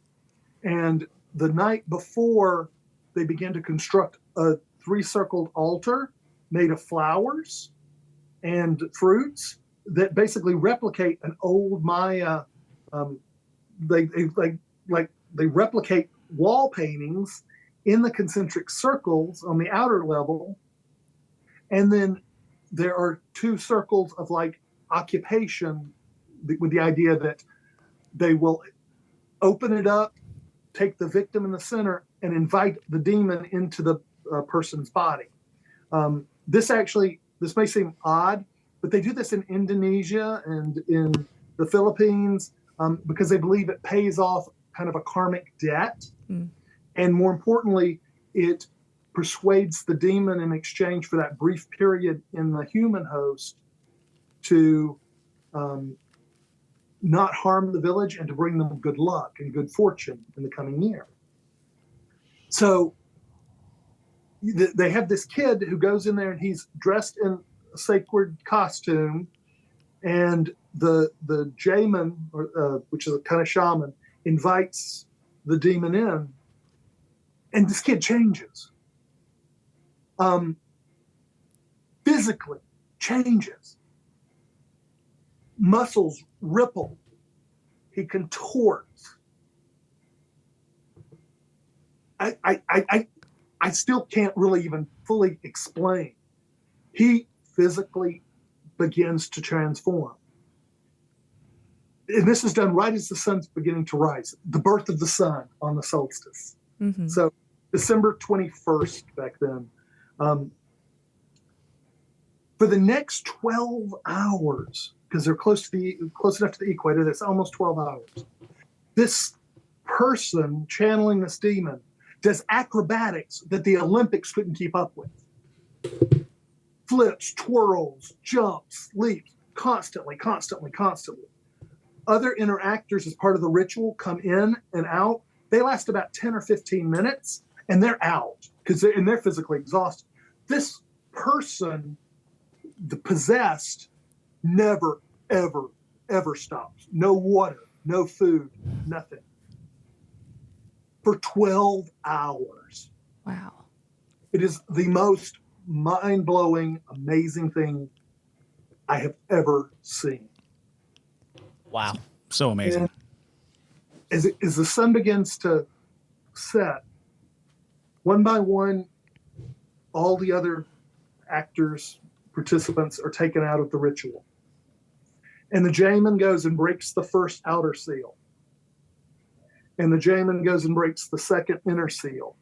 And the night before, they begin to construct a 3-circled altar made of flowers and fruits that basically replicate an old Maya. They replicate wall paintings in the concentric circles on the outer level. And then there are 2 circles of occupation with the idea that they will open it up, take the victim in the center, and invite the demon into the person's body. This may seem odd, but they do this in Indonesia and in the Philippines because they believe it pays off kind of a karmic debt. And more importantly, it persuades the demon in exchange for that brief period in the human host to not harm the village and to bring them good luck and good fortune in the coming year. So they have this kid who goes in there and he's dressed in a sacred costume, and the Jamin, which is a kind of shaman, invites the demon in, and this kid changes. Physically changes. Muscles ripple. He contorts. I still can't really even fully explain. He physically begins to transform. And this is done right as the sun's beginning to rise, the birth of the sun on the solstice. Mm-hmm. So December 21st back then. For the next 12 hours, because they're close enough to the equator, that's almost 12 hours. This person channeling this demon does acrobatics that the Olympics couldn't keep up with. Flips, twirls, jumps, leaps, constantly. Other interactors as part of the ritual come in and out. They last about 10 or 15 minutes, and they're out because they're physically exhausted. This person, the possessed, never, ever, ever stops. No water, no food, nothing. For 12 hours. Wow. It is the most mind-blowing, amazing thing I have ever seen. Wow. So amazing. And as the sun begins to set, one by one, all the other actors, participants are taken out of the ritual. And the Jamin goes and breaks the first outer seal. And the Jamin goes and breaks the second inner seal.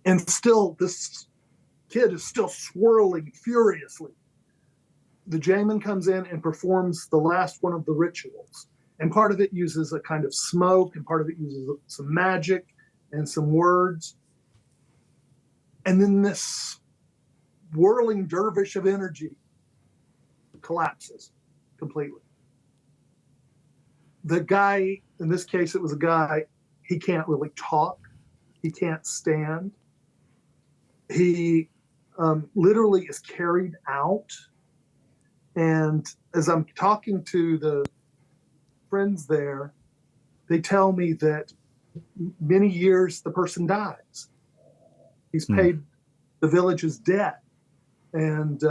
And still, this kid is still swirling furiously. The Jamin comes in and performs the last one of the rituals. And part of it uses a kind of smoke, and part of it uses some magic and some words. And then this whirling dervish of energy collapses completely. The guy, in this case, it was a guy, he can't really talk. He can't stand. He literally is carried out. And as I'm talking to the friends there, they tell me that many years the person dies. He's paid the village's debt. And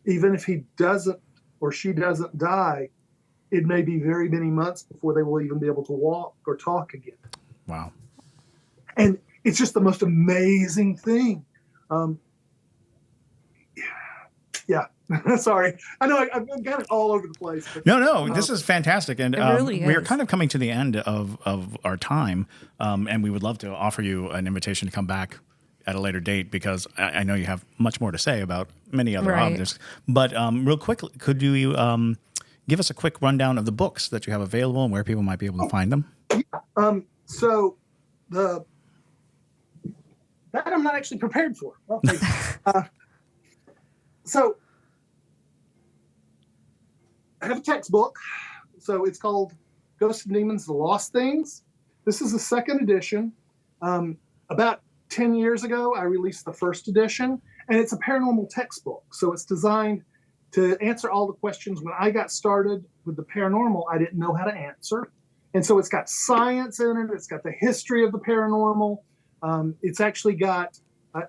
even if he doesn't or she doesn't die, it may be very many months before they will even be able to walk or talk again. Wow. And it's just the most amazing thing. Yeah. Sorry. I know I've got it all over the place. But, No, this is fantastic. And really we're is. kind of coming to the end of our time. And we would love to offer you an invitation to come back at a later date, because I know you have much more to say about many other Right. objects. But real quickly, could you give us a quick rundown of the books that you have available and where people might be able to find them? So that I'm not actually prepared for. Well, thank you. So I have a textbook. So it's called Ghosts and Demons, The Lost Things. This is the second edition. About 10 years ago, I released the first edition, and it's a paranormal textbook. So it's designed to answer all the questions. When I got started with the paranormal, I didn't know how to answer. And so it's got science in it. It's got the history of the paranormal. It's actually got,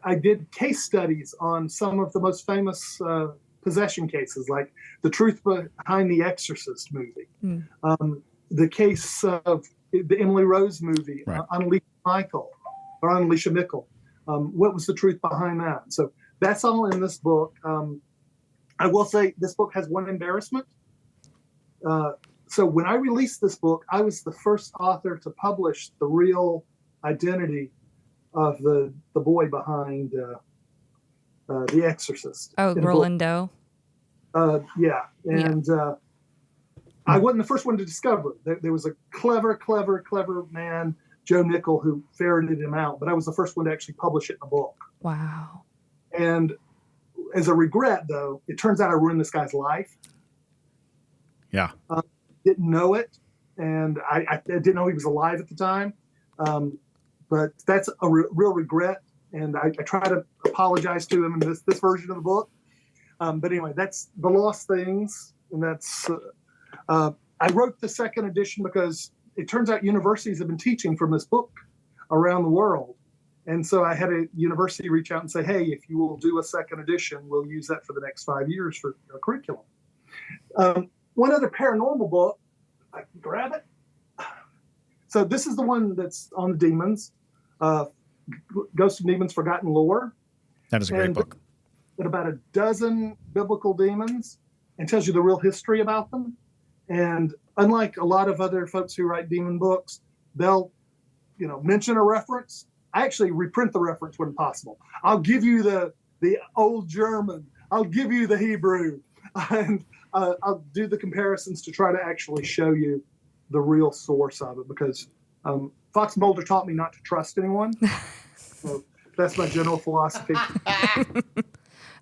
I did case studies on some of the most famous possession cases, like the truth behind the Exorcist movie, the case of the Emily Rose movie, Right. Unleash Mickle. What was the truth behind that? So that's all in this book. I will say this book has one embarrassment. So when I released this book, I was the first author to publish the real identity of the boy behind The Exorcist. Oh, Rolando. Yeah. And I wasn't the first one to discover it. There was a clever man, Joe Nickel, who ferreted him out. But I was the first one to actually publish it in a book. Wow. And as a regret, though, it turns out I ruined this guy's life. Yeah. Didn't know it. And I didn't know he was alive at the time. But that's a real regret. And I try to apologize to him in this version of the book. But anyway, that's The Lost Things. And that's, I wrote the second edition because it turns out universities have been teaching from this book around the world. And so I had a university reach out and say, hey, if you will do a second edition, we'll use that for the next 5 years for our curriculum. One other paranormal book, I can grab it. So this is the one that's on the demons, Ghosts and Demons, Forgotten Lore. That is a great book. With about a dozen biblical demons, and tells you the real history about them. And unlike a lot of other folks who write demon books, they'll, mention a reference. I actually reprint the reference when possible. I'll give you the old German. I'll give you the Hebrew, and I'll do the comparisons to try to actually show you the real source of it, because Fox Mulder taught me not to trust anyone. So that's my general philosophy.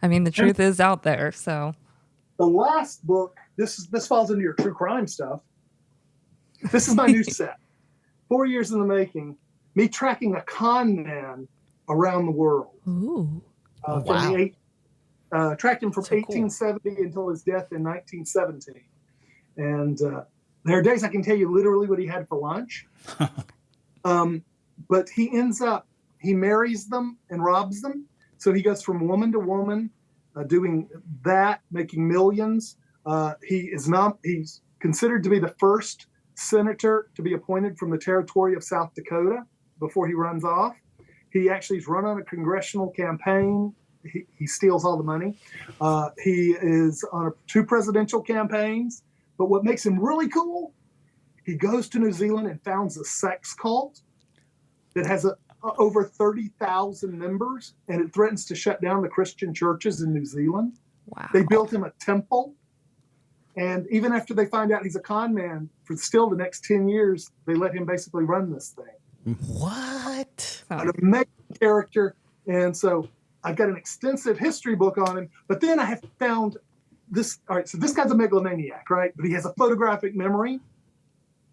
I mean, the truth is out there, so. The last book, this falls into your true crime stuff. This is my new set. 4 years in the making, me tracking a con man around the world. Ooh. Wow. Tracked him from So cool. 1870 until his death in 1917. And there are days I can tell you literally what he had for lunch. But he ends up, he marries them and robs them. So he goes from woman to woman, doing that, making millions. He's considered to be the first senator to be appointed from the territory of South Dakota before he runs off. He actually is run on a congressional campaign. He steals all the money. He is on 2 presidential campaigns. But what makes him really cool, he goes to New Zealand and founds a sex cult that has over 30,000 members, and it threatens to shut down the Christian churches in New Zealand. Wow. They built him a temple. And even after they find out he's a con man, for still the next 10 years, they let him basically run this thing. What? An amazing character. And so I've got an extensive history book on him. But then I have found this. All right, so this guy's a megalomaniac, right? But he has a photographic memory.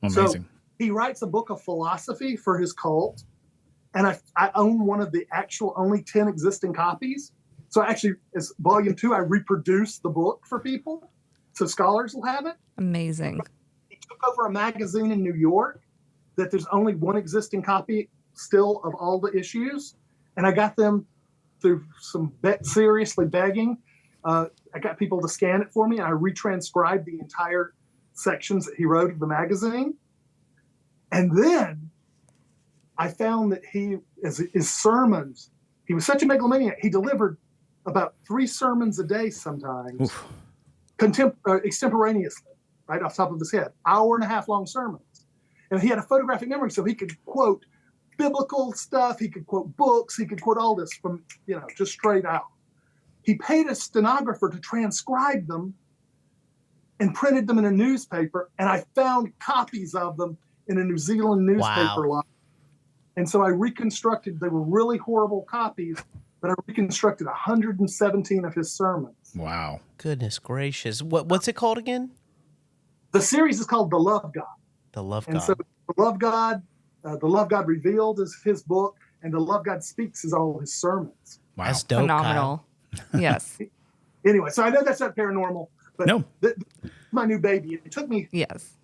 Amazing. So he writes a book of philosophy for his cult. And I own one of the actual only 10 existing copies. So actually, as volume 2, I reproduce the book for people. So scholars will have it. Amazing. He took over a magazine in New York that there's only one existing copy still of all the issues. And I got them through some seriously begging. I got people to scan it for me. And I retranscribed the entire sections that he wrote of the magazine. And then I found that his sermons, he was such a megalomaniac, he delivered about 3 sermons a day sometimes. Oof. Extemporaneously, right off the top of his head, 1.5 hour long sermons. And he had a photographic memory, so he could quote biblical stuff, he could quote books, he could quote all this from, just straight out. He paid a stenographer to transcribe them and printed them in a newspaper, and I found copies of them in a New Zealand newspaper lot. And so I reconstructed, they were really horrible copies, but I reconstructed 117 of his sermons. Wow. Goodness gracious. What's it called again? The series is called The Love God. The Love God. And so The Love God Revealed is his book, and The Love God Speaks is all his sermons. Wow. That's dope, Phenomenal. Yes. Anyway, so I know that's not paranormal, but No. My new baby. It took me, Yes.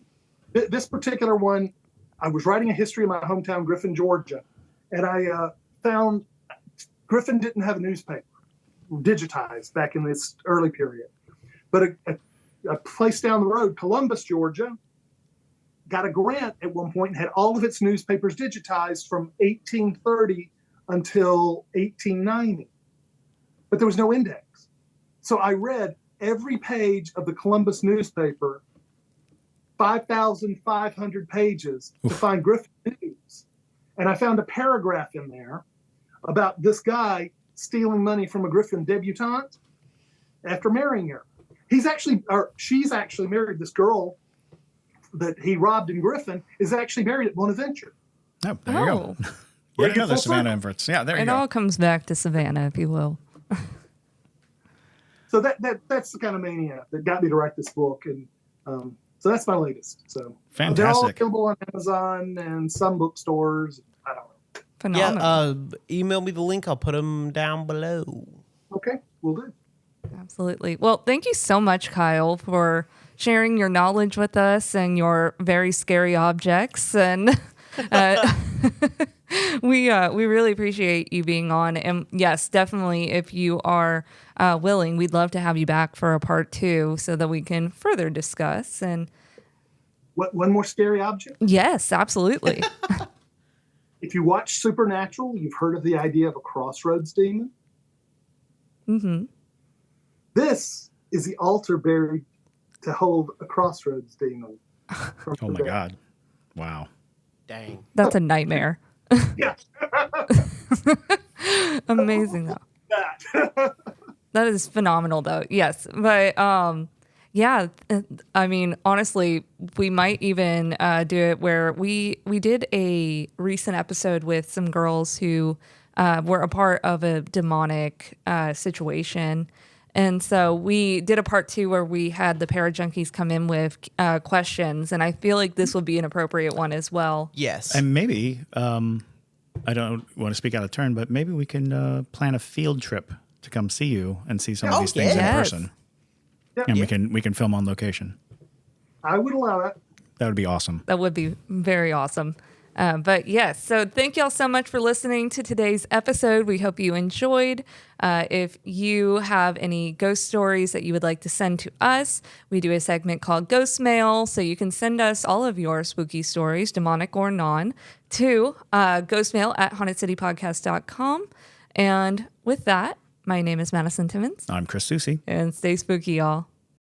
this particular one, I was writing a history of my hometown, Griffin, Georgia, and I found Griffin didn't have a newspaper digitized back in this early period. But a place down the road, Columbus, Georgia, got a grant at one point and had all of its newspapers digitized from 1830 until 1890. But there was no index. So I read every page of the Columbus newspaper, 5,500 pages, to find Griffin news. And I found a paragraph in there about this guy stealing money from a Griffin debutante after marrying her. She's actually married. This girl that he robbed in Griffin is actually married at Bonaventure. Oh, there you go. Yet another Savannah inverts. Yeah, there you It go. all comes back to Savannah, if you will. So that's the kind of mania that got me to write this book, and so that's my latest. So Fantastic. they're all available on Amazon and some bookstores. I don't know. Phenomenal. Yeah, email me the link. I'll put them down below. Okay, we'll do. Absolutely. Well, thank you so much, Kyle, for sharing your knowledge with us and your very scary objects. And we really appreciate you being on. And yes, definitely, if you are willing, we'd love to have you back for a part 2 so that we can further discuss. And One more scary object? yes, absolutely. If you watch Supernatural, you've heard of the idea of a crossroads demon. Mm-hmm. This is the altar buried to hold a crossroads demon. Oh my God. Wow. Dang. That's a nightmare. Yeah. Amazing, though. That. That is phenomenal, though. Yes, but yeah. I mean, honestly, we might even do it where we did a recent episode with some girls who were a part of a demonic situation, and so we did a part 2 where we had the Parajunkies come in with questions, and I feel like this would be an appropriate one as well. Yes. And maybe, I don't want to speak out of turn, but maybe we can plan a field trip to come see you and see some of these things in Yes. person. Yeah. And we can film on location. I would allow that. That would be awesome. That would be very awesome. But yes, so thank y'all so much for listening to today's episode. We hope you enjoyed. If you have any ghost stories that you would like to send to us, we do a segment called Ghost Mail. So you can send us all of your spooky stories, demonic or non, to ghostmail@hauntedcitypodcast.com. And with that, my name is Madison Timmons. I'm Chris Susi. And stay spooky, y'all.